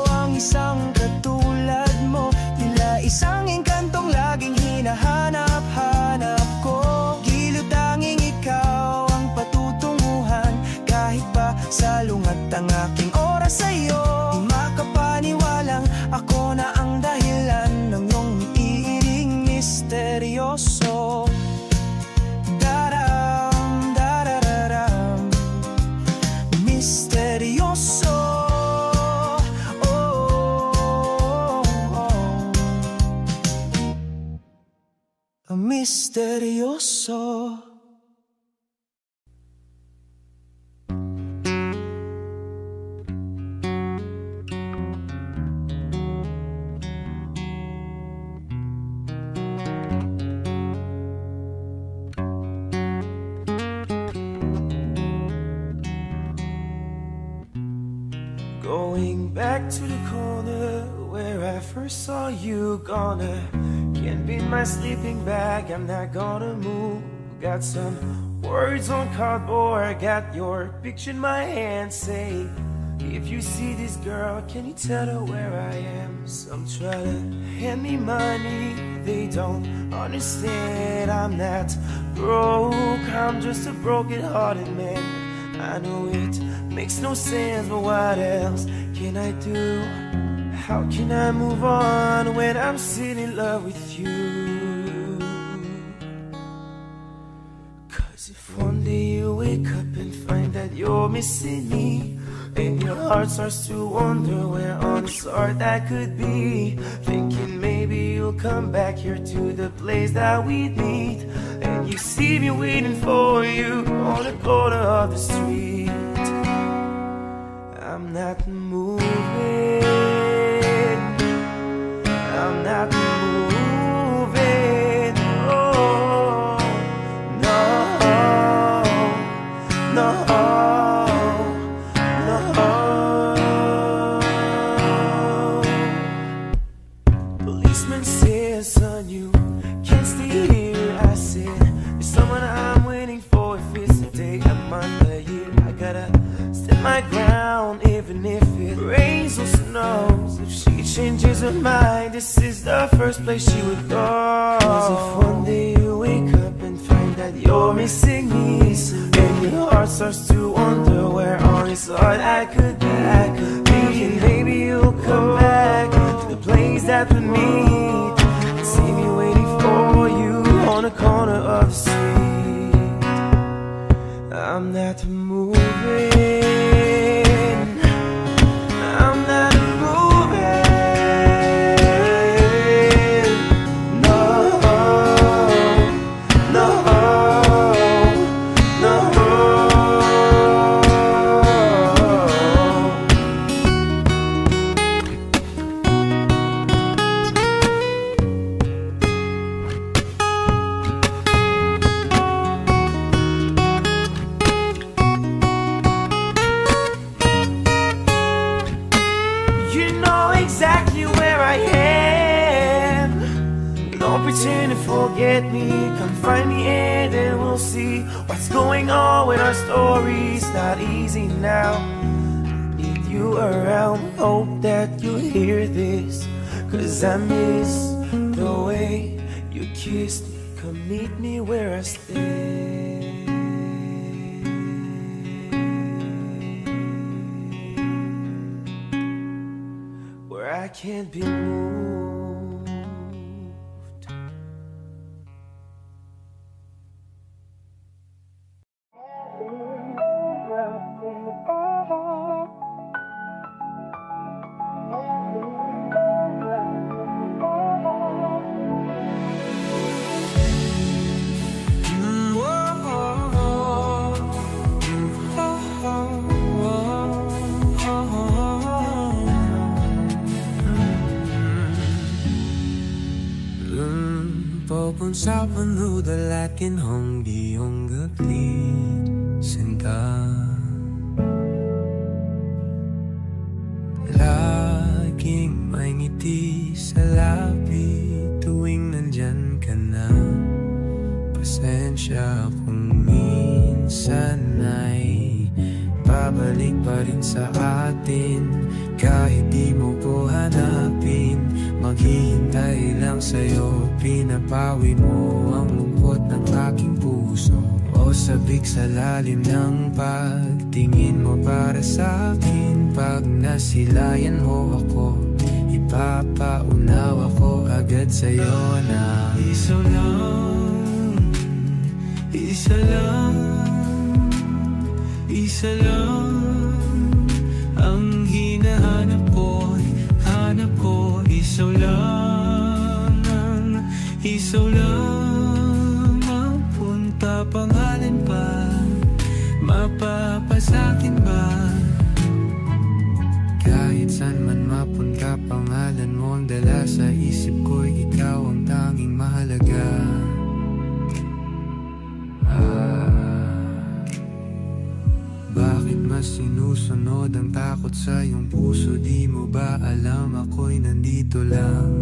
ang isang katulad mo. Tila isang engkantong laging hinahanap-hanap ko. Giliw tanging ikaw ang patutunguhan, kahit pa salungat ang aking oras sa'yo. Di makapaniwalang ako na ang dahilan ng iyong iiring misteryoso. Daram, darararam, misteryoso. Oh, misteryoso. Going back to the corner where I first saw you. Gonna can't be my sleeping bag, I'm not gonna move. Got some words on cardboard, got your picture in my hand. Say, if you see this girl, can you tell her where I am? Some try to hand me money, they don't understand. I'm not broke, I'm just a broken-hearted man. I know it makes no sense, but what else can I do? How can I move on when I'm still in love with you? Cause if one day you wake up and find that you're missing me, and your heart starts to wonder where on this earth I could be, thinking maybe you'll come back here to the place that we'd meet, and you see me waiting for you on the corner of the street. I'm not moving, I'm not moving, oh, no, no. Policeman says, son, you can't stay here. I said, there's someone I'm waiting for. If it's a day, a month, a year, I gotta stand my ground, even if it rains or snows. If she changes her mind, this is the first place she would go. Cause if one day you wake up and find that you're missing me, and your heart starts to wonder where on this earth I could be, thinking maybe you'll come back to the place that we meet, and see me waiting for you on the corner of the street. I'm not moving, I'm not moving, no, no, no. You know exactly where I am. Don't pretend to forget me. Come find me and then we'll see what's going on with our stories. Not easy now. Need you around. Hope that you hear this, cause I miss the way you kissed me. Come meet me where I stay, where I can't be moved. Kung saan hudalakin hong iyong gaglisin ka, laging may ngiti sa labi tuwing nandyan ka na. Pasensya kung minsan ay babalik pa rin sa atin, kahit di mo ko hanapin. Maghihintay lang sa'yo, pinapawi mo ang lungkot ng aking puso. O sabik sa lalim ng pagtingin mo para sa'kin. Pag nasilayan mo ako, ipapaunaw ako agad sa'yo na isa lang, isa lang, isa lang ang hinahanap ko, hanap ko. Isaw lang, isaw lang mapunta, pangalan pa, mapapasakin ba? Kahit saan man mapunta, pangalan mo ang dala sa isip ko'y ikaw ang tanging mahalaga. Bakit mga sinusunod ang takot sa iyong puso. Di mo ba alam ako'y nandito lang?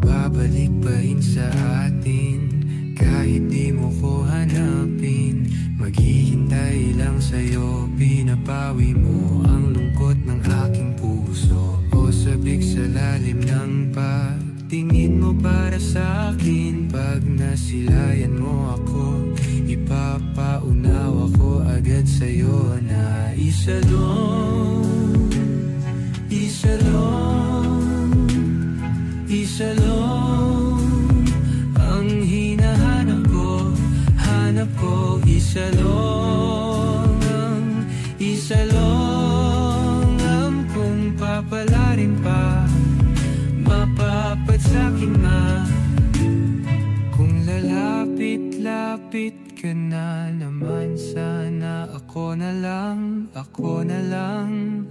Babalik pa rin sa atin kahit di mo ko hanapin. Maghihintay lang sa'yo, pinapawi mo ang lungkot ng aking puso. O sabik sa lalim ng pagtingin mo para sa akin. Pag nasilayan mo ako, ipapaunaw ako agad sa'yo na isalong, isalong, isalong ang hinahanap ko, hanap ko. Isalong, isalong ang kung papalarin pa, mapapat sa'kin na. Kung lalapit-lapit ka na naman, sana ako na lang, ako na lang.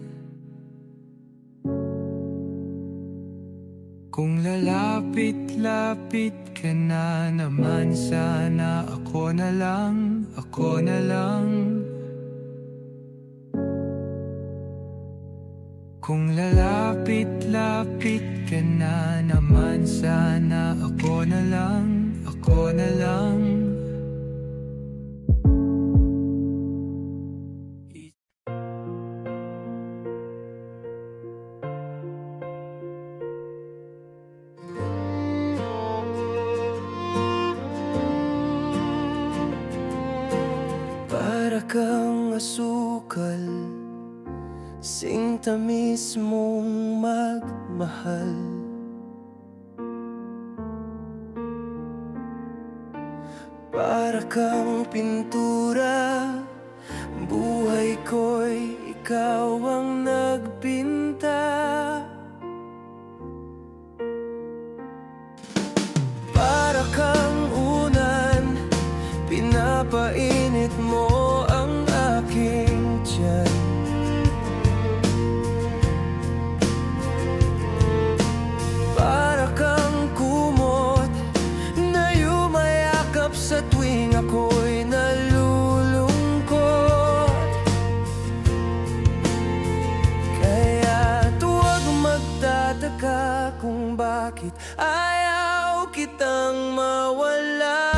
Kung lalapit-lapit ka na naman, sana ako na lang, ako na lang. Kung lalapit-lapit ka na naman, sana ako na lang, ako na lang. Para kang asukal, singtamis mong magmahal. Para kang pintura, buhay ko'y ikaw ang nagpinta. Para kang unan, pinapainit mo ang aking tiyan. Para kang kumot na yumayakap sa tuwing ako'y nalulungkot. Kaya't huwag magtataka kung bakit ayaw kitang mawala.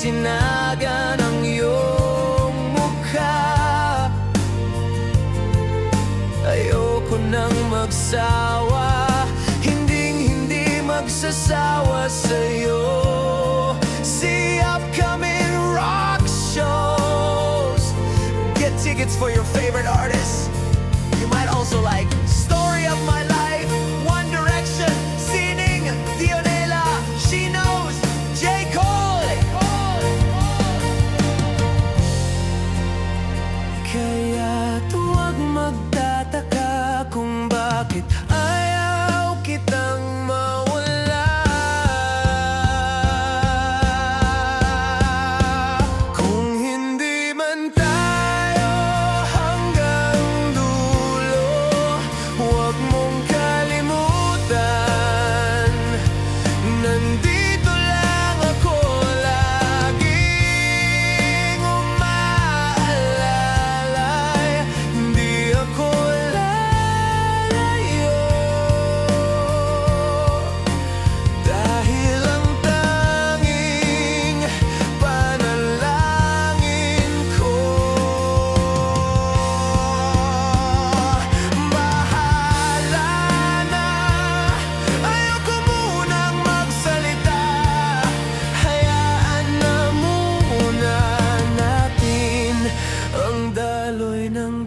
Sinaga ng iyong mukha, ayoko nang magsawa, hinding-hindi magsasawa sa'yo. See upcoming rock shows, get tickets for your favorite artists. You might also like Story of My Life, One Direction, Sining, Dionela, She Knows, J. Cole. Kaya't huwag magtataka kung bakit ayaw kitang mawala. Kung hindi man tayo hanggang dulo,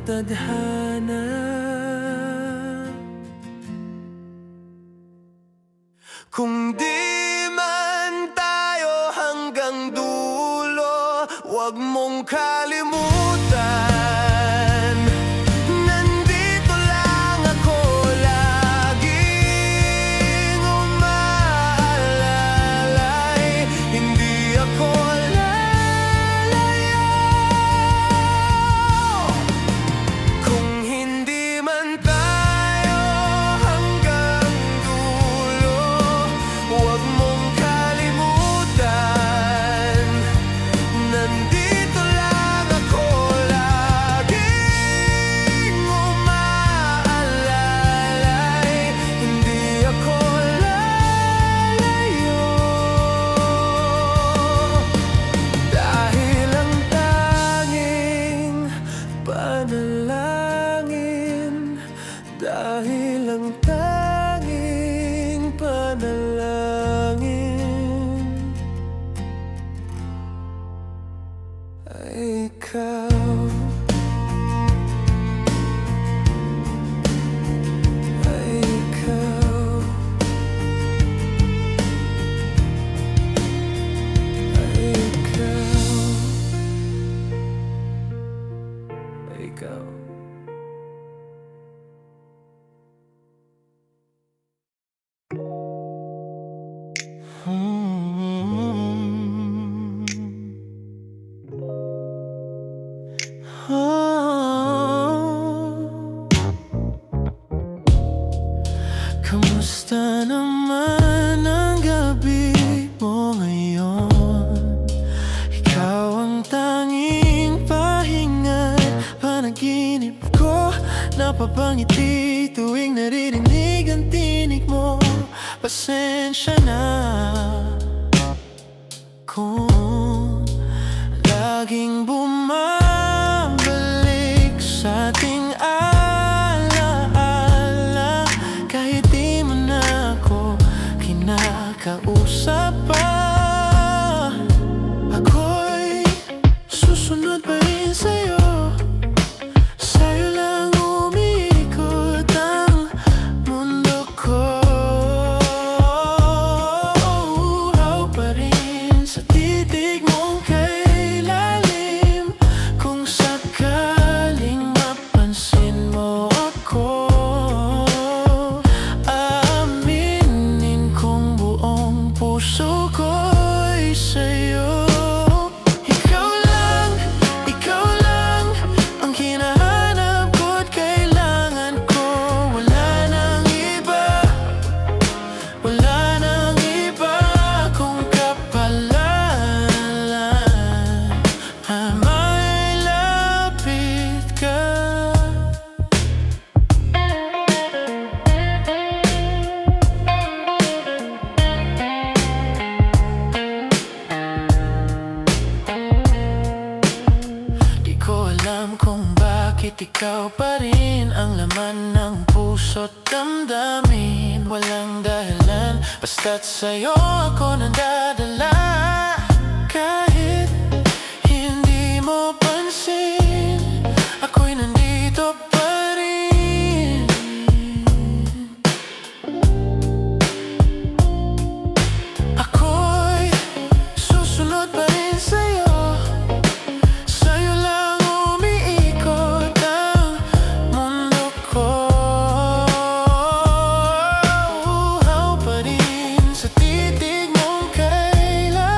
tadhana. Kung di man tayo hanggang dulo, huwag mong kalimutan, nandito lang ako laging umaalalay. Hindi ako lalayo. Kung hindi man tayo hanggang dulo, huwag mong kalimutan, nandito lang ako laging umaalalay. Hindi ako lalayo. Dahil ang tanging panalangin, dahil ang tanging panalangin ay ikaw, ay ikaw, ay ikaw, ay ikaw. Kamusta naman ang gabi mo ngayon? Ikaw ang tanging pahinga, panaginip ko, napapangiti tuwing naririnig ang tinig mo. Pasensya na kung laging bumabalik sa ating alaala, kahit di mo na ako kinakausap pa. Ako'y susunod pa rin sa'yo, sa'yo lang umiikot ang mundo ko. Uhaw pa rin sa titig mong kay lalim, kung sakaling mapansin mo ako, aaminin kong buong puso ko'y sa'yo. Ikaw lang ang hinahanap ko't kailangan ko. Wala nang iba, wala nang iba kung kapalan ay may lapit ka. Di ko alam kung bakit ikaw pa rin ang laman ng puso't damdamin. Walang dahilan, basta't sa'yo ako nadadala. Kahit hindi mo pansin, ako'y nandito pa rin. Ako'y susunod pa rin sa'yo, sa'yo lang umiikot ang mundo ko. Uhaw pa rin sa titig mong kay lalim,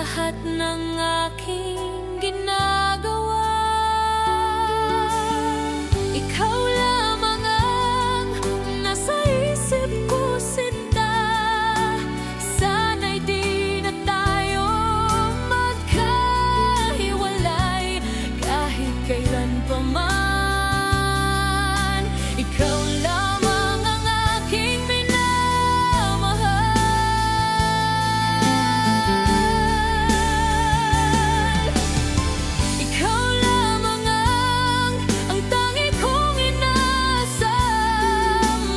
lahat ng aking ginagawa. Ikaw lamang ang nasa isip ko, sinta. Sana'y di na tayo magkahiwalay kahit kailan pa man. Ikaw lamang ang aking minamahal. Ikaw lamang ang tangi kong inaasam.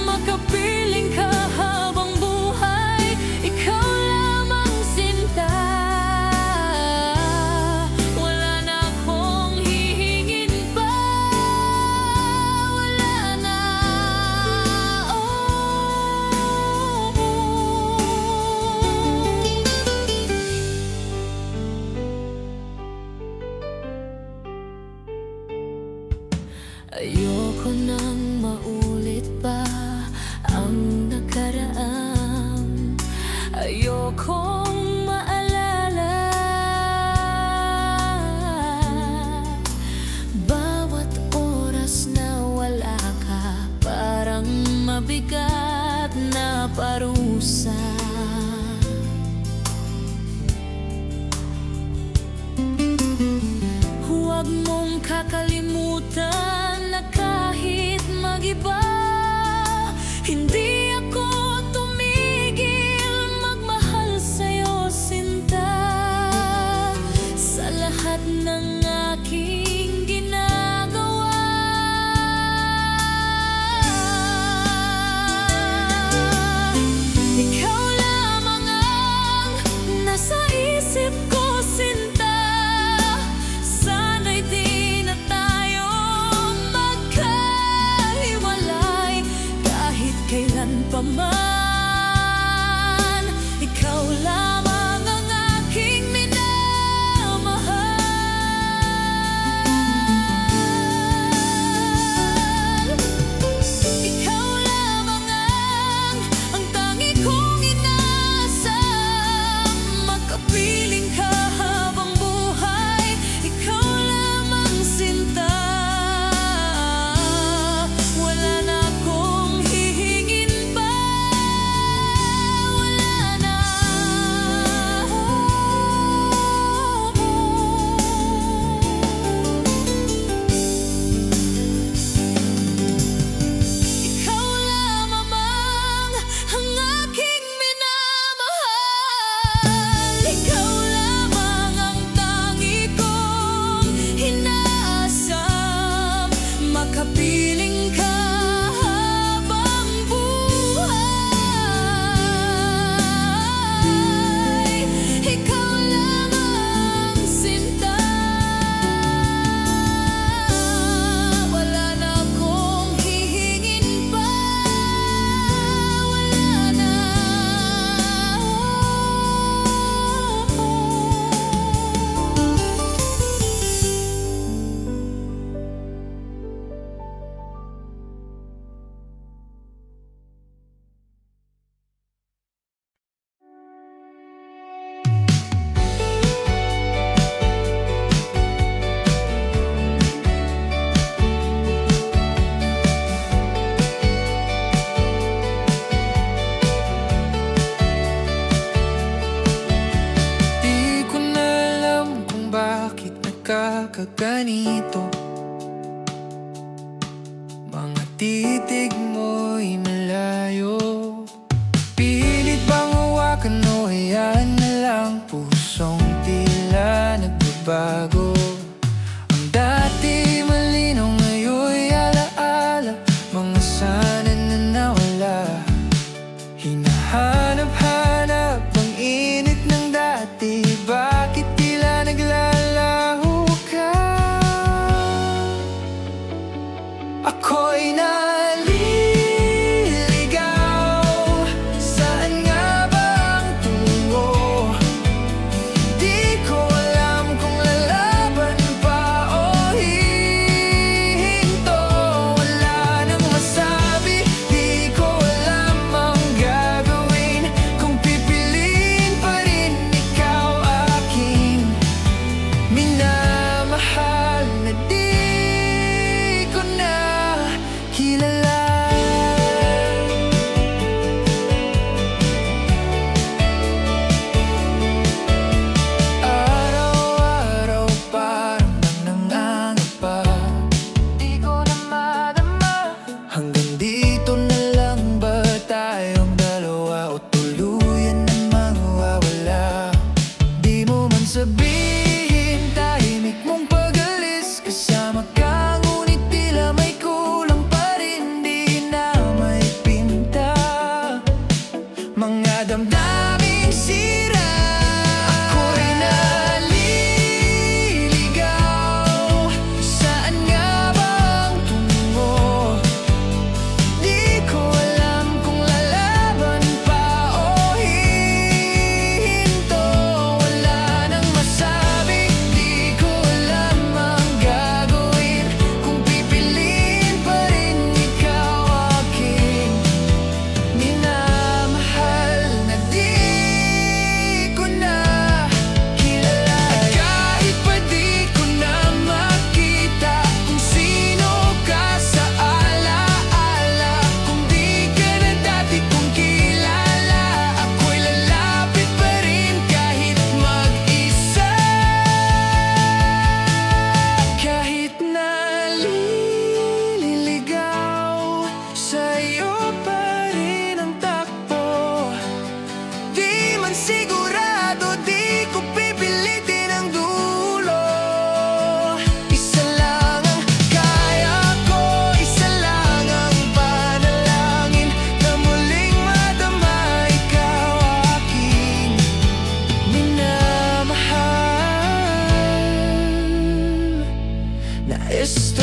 Makapiling ka habang buhay. Ikaw lamang, sinta. Wala na akong hihingin pa. Wala na. Ayoko nang maulit pa ang nakaraan. Ayokong maalala bawat oras na wala ka. Parang mabigat na parusa. Huwag mong kakalimutan na kahit mag-iba, hindi ako tumigil magmahal sa'yo, sinta. Sa lahat ng aking ginagawa. Ikaw lamang ang nasa isip ko, sinta. Sana'y di na tayo magkahiwalay kahit kailan pa man. Ikaw lamang ang aking minamahal. Ikaw lamang ang tangi kong inaasam. Makapiling ka habang buhay. Ikaw lamang, sinta. Wala na akong hihingin pa. Wala na. Ikaw lamang ang aking minamahal. Ikaw lamang ang tangi kong inaasam. Makapiling ka habang buhay. Ikaw lamang, sinta. Wala na akong hihingin pa. Wala na. Di ko na alam kung bakit nagkakaganito. Mga titig mo'y malayo. Pilit bang hawakan o hayaan na lang? Pusong tila nagbabago. Ang dati malinaw ngayon'y alaala. Mga sana na nawala. Hinahanap-hanap ang init ng dati. Bakit tila naglalaho ka? Ako'y naliligaw. Saan nga ba ang tungo? Di ko alam kung lalaban pa o hihinto. Wala nang masabi, di ko alam ang gagawin. Kung pipiliin pa rin ikaw akin.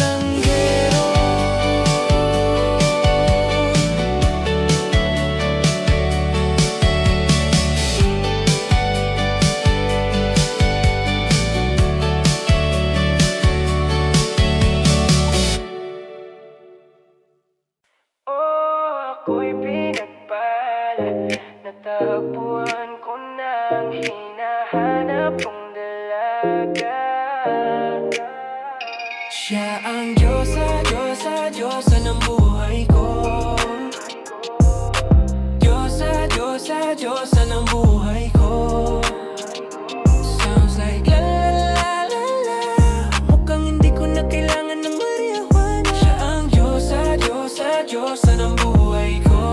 baranggero. Ako'y pinagpala, natagpuan ko ng hinahanap kong dalaga. Siya ang Diyosa, Diyosa, Diyosa ng buhay ko. Diyosa, Diyosa, Diyosa ng buhay ko. Sounds like la la la la la. Mukhang hindi ko na kailangan ng marijuana. Siya ang Diyosa, Diyosa, Diyosa ng buhay ko.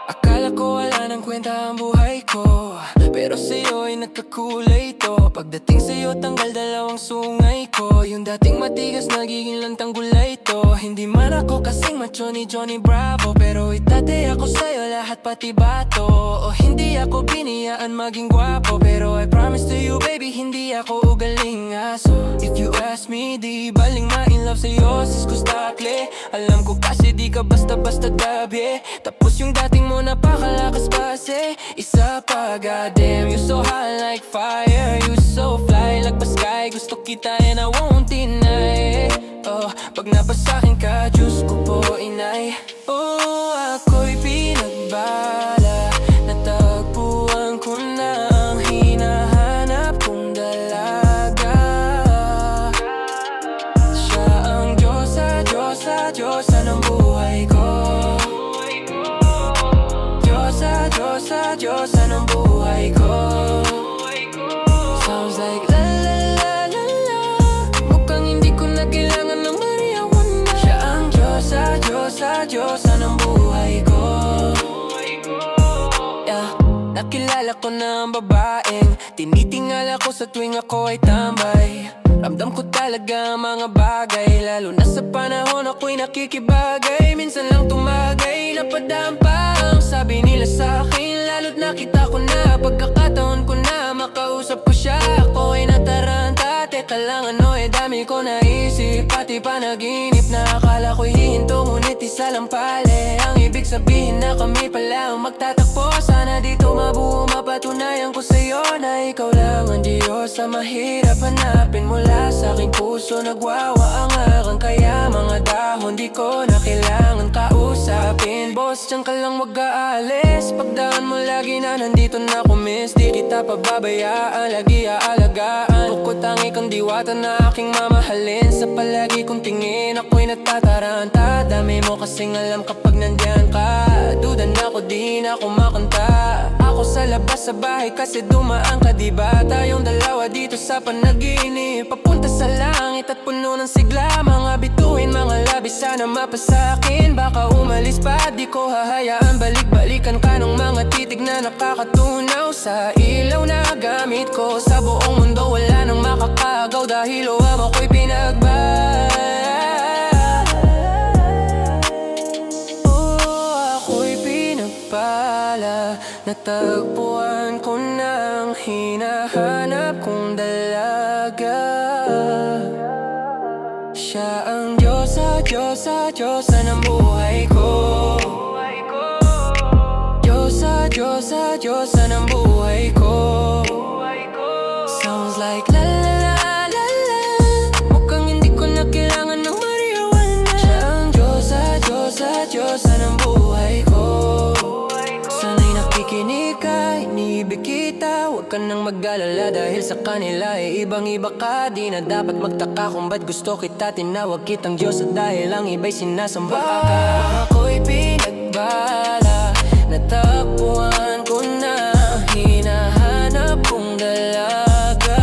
Akala ko wala nang kwenta ang buhay ko, pero sa'yo ay nagkakulay ito. Pagdating sa'yo tanggal dalawang sungay ko. Yung dating matigas nagiging lantang gulay ito. Hindi man ako kasing macho ni Johnny Bravo, pero itate ako sa'yo lahat pati bato. O hindi ako biniyaan maging gwapo, pero I promise to you baby hindi ako ugaling aso. If you ask me di baling ma-in love sa'yo sis ko stakle. Alam ko kasi di ka basta-basta gabi. Tapos yung dating mo napakalakas base. Isa pa goddamn you so hot like fire. You so fly like the sky. Gusto kita and I won't deny. Oh, pag napasakin ka Diyos ko po inay. Oh, ako'y pinagbala, natagpuan ko na ang hinahanap kong dalaga. Siya ang Diyosa, Diyosa, Diyosa ng buhay ko. Diyosa, Diyosa, Diyosa ng buhay ko. Sounds like la la la la la. Mukhang hindi ko na kailangan ng marijuana. Siya ang Diyosa, Diyosa, Diyosa ng buhay ko. Yeah. Nakilala ko na ang babaeng tinitingala ko sa tuwing ako ay tambay. Ramdam ko talaga ang mga bagay, lalo na sa panahon ako'y nakikibagay. Minsan lang tumagay, napadaan pa ang sabi nila sa akin. Lalo't nakita ko na, pagkakataon ko na makausap ko siya. Ako ay nataranta, teka lang ano dami ko naisip. Pati panaginip na akala ko'y hihinto, ngunit isa lang pala. Ang ibig sabihin na kami pala ang magtatakbo. Sana dito mabuo, mapatunayan ko sa'yo na ikaw lang ang Diyos. Sa mahirap hanapin mula sa aking puso, nagwawa ang aking kaya mga dahon di ko na kailangan kausapin. Boss, diyan ka lang wag aalis. Pagdaan mo lagi na nandito na ako miss. Di kita pababayaan, lagi aalagaan. Bukod tangi kang diwata na aking mamahalin. Sa palagi kong tingin ako'y natataranta. Dami mo kasing alam kapag nandyan ka. Duda na ako di na ako makanta. Ako sa labas sa bahay kasi dumaan ka diba? Tayong dalawa dito sa panaginip, papunta sa langit at puno ng sigla. Mga bituin, mga labi sana mapasakin. Baka umalis pa, di ko hahayaan. Balik-balikan ka ng mga titig na nakakatunaw. Sa ilaw na gamit ko sa buong mundo, wala nang makakagaw. Dahil uwam ako'y pinagbala. Oh, ako'y pinagpala, natagpuan ko na ang hinahanap kong dalaga. Siya ang Diyosa, Diyosa, Diyosa ng buhay ko. Diyosa, Diyosa, Diyosa ng buhay ko. Sounds like la la la la la. Mukhang hindi ko na kailangan ng marijuana. Siya ang Diyosa, Diyosa, Diyosa ng buhay ko. Sana'y nakikinig ka, iniibig kita. Huwag ka nang mag-alala dahil sa kanila ay ibang-iba ka. Di na dapat magtaka kung ba't gusto kita tinawag kitang Diyos. At dahil ang iba'y sinasamba ka. Ako'y pinagbala, natagpuan ko na hinahanap kong dalaga.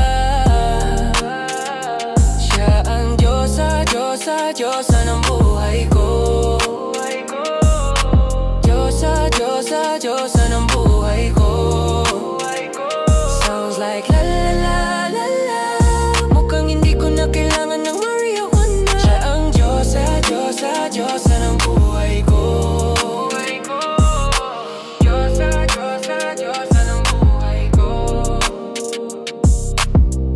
Siya ang Diyosa, Diyosa, Diyosa ng buhay ko. Diyosa, Diyosa, Diyosa ng buhay ko. Sounds like la la la la la. Mukhang hindi ko na kailangan ng marijuana. Siya ang Diyosa, Diyosa, Diyosa ng buhay ko. Diyosa, Diyosa, Diyosa ng buhay ko.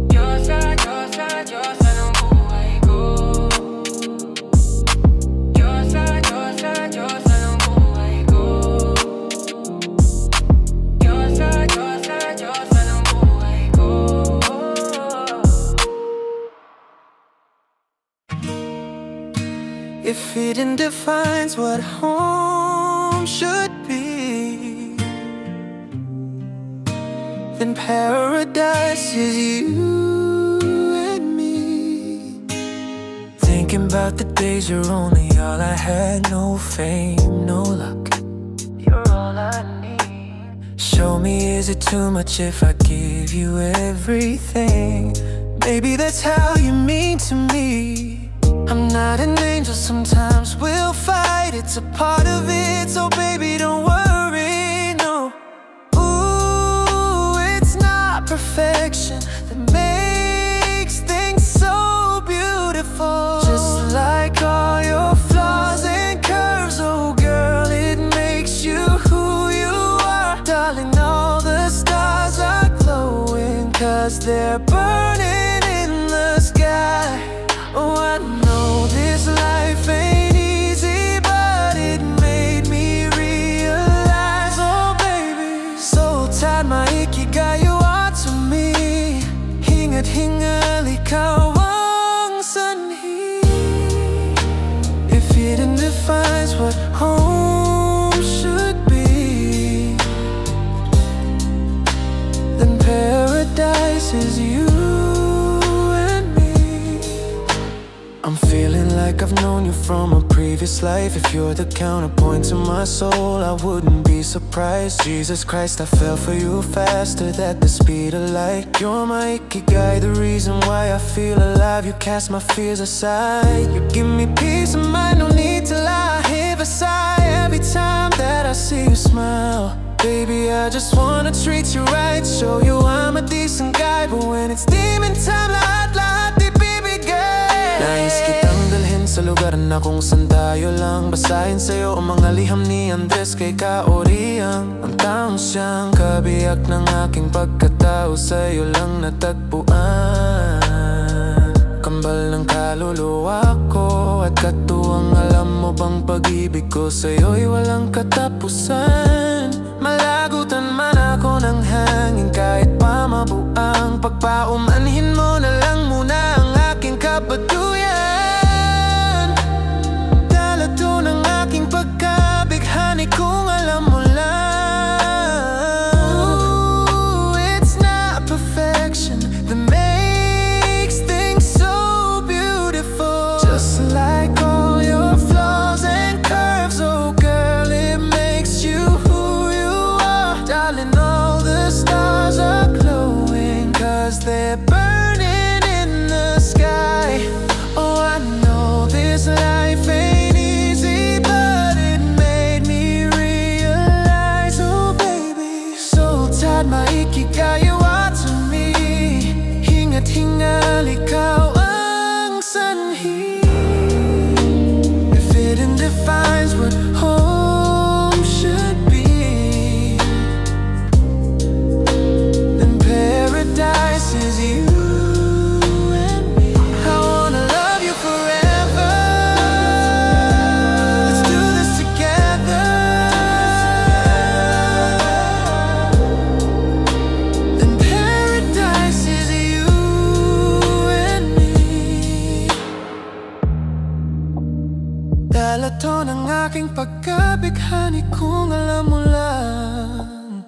Diyosa, Diyosa, Diyosa ng buhay If Eden defines what home should be, then paradise is you and me. Thinking about the days you're only all I had, no fame, no luck. You're all I need. Show me, is it too much if I give you everything? Maybe that's how you mean to me. I'm not an angel, sometimes we'll fight, it's a part of it, so baby don't worry, no. Ooh, it's not perfection that makes things so beautiful. Just like all your flaws and curves, oh girl, it makes you who you are. Darling, all the stars are glowing, 'cause they're burning in the sky. Oh, I know this life ain't easy, but it made me realize, oh baby, so tied my ikigai to me. Hingat hingal ikaw ang sanhi. If Eden defines what home should be, then paradise is you. I'm feeling like I've known you from a previous life. If you're the counterpoint to my soul, I wouldn't be surprised. Jesus Christ, I fell for you faster than the speed of light. You're my ikigai, the reason why I feel alive. You cast my fears aside. You give me peace of mind, no need to lie. Hear a sigh every time that I see you smile. Baby, I just wanna treat you right, show you I'm a decent guy. But when it's demon time, lahat di bibigay. Nais kitang dalhin sa lugar na kung saan tayo lang. Basahin sa'yo ang mga liham ni Andres kay Kaoriang. Ang taong siyang kabiyak ng aking pagkatao, sa'yo lang natagpuan. Kambal ng kaluluwa ko at katuwang, alam mo bang pag-ibig ko sa'yo'y walang katapusan. Malagutan man ako ng hangin kahit pa mabuang. Pagpaumanhin mo na lang muna ang aking kabaduyan. Dala to ng aking pagkabighani kung alam mo lang. Ooh, it's not perfection that makes things so beautiful. Just like all your flaws and curves, oh girl, it makes you who you are. Darling, all the stars are glowing, 'cause they're burning in the sky. Oh, I know this life ain't easy, but it made me realize, oh baby, so tied my ikigai to me. Hingat hingal ikaw ang sanhi. If Eden defines what home should be, then paradise is you and me. I wanna love you forever. Let's do this together. Then paradise is you and me. Dala to ng aking pagkabighani kung alam mo lang.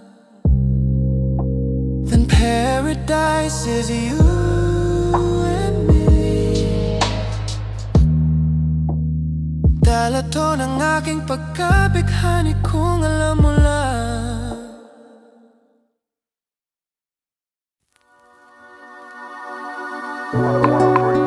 Then paradise is you and me. Dala to ng aking pagkabighani kung alam mo lang. Way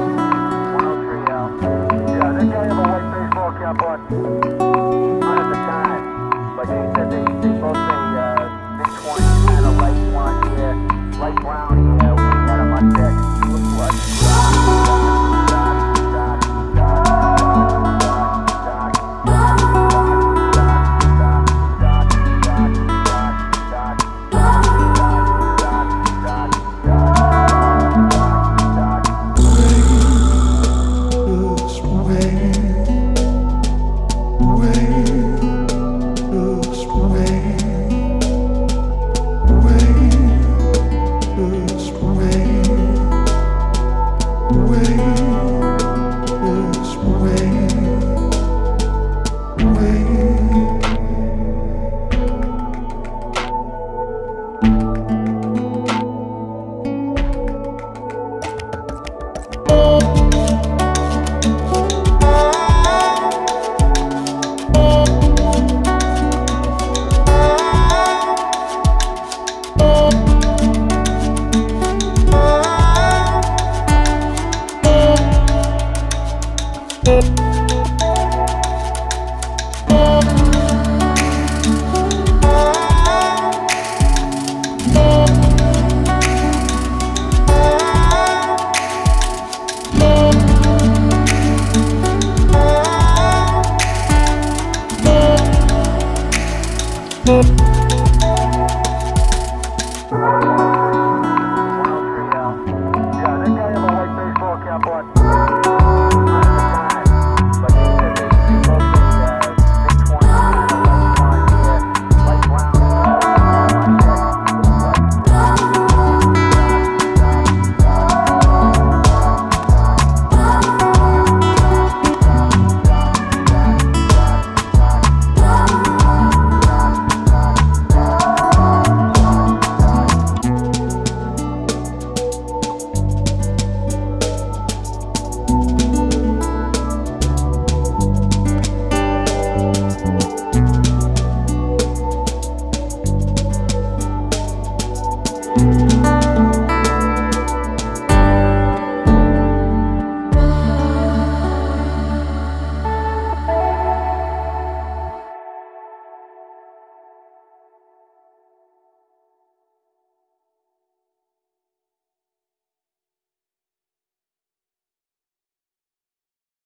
Wish.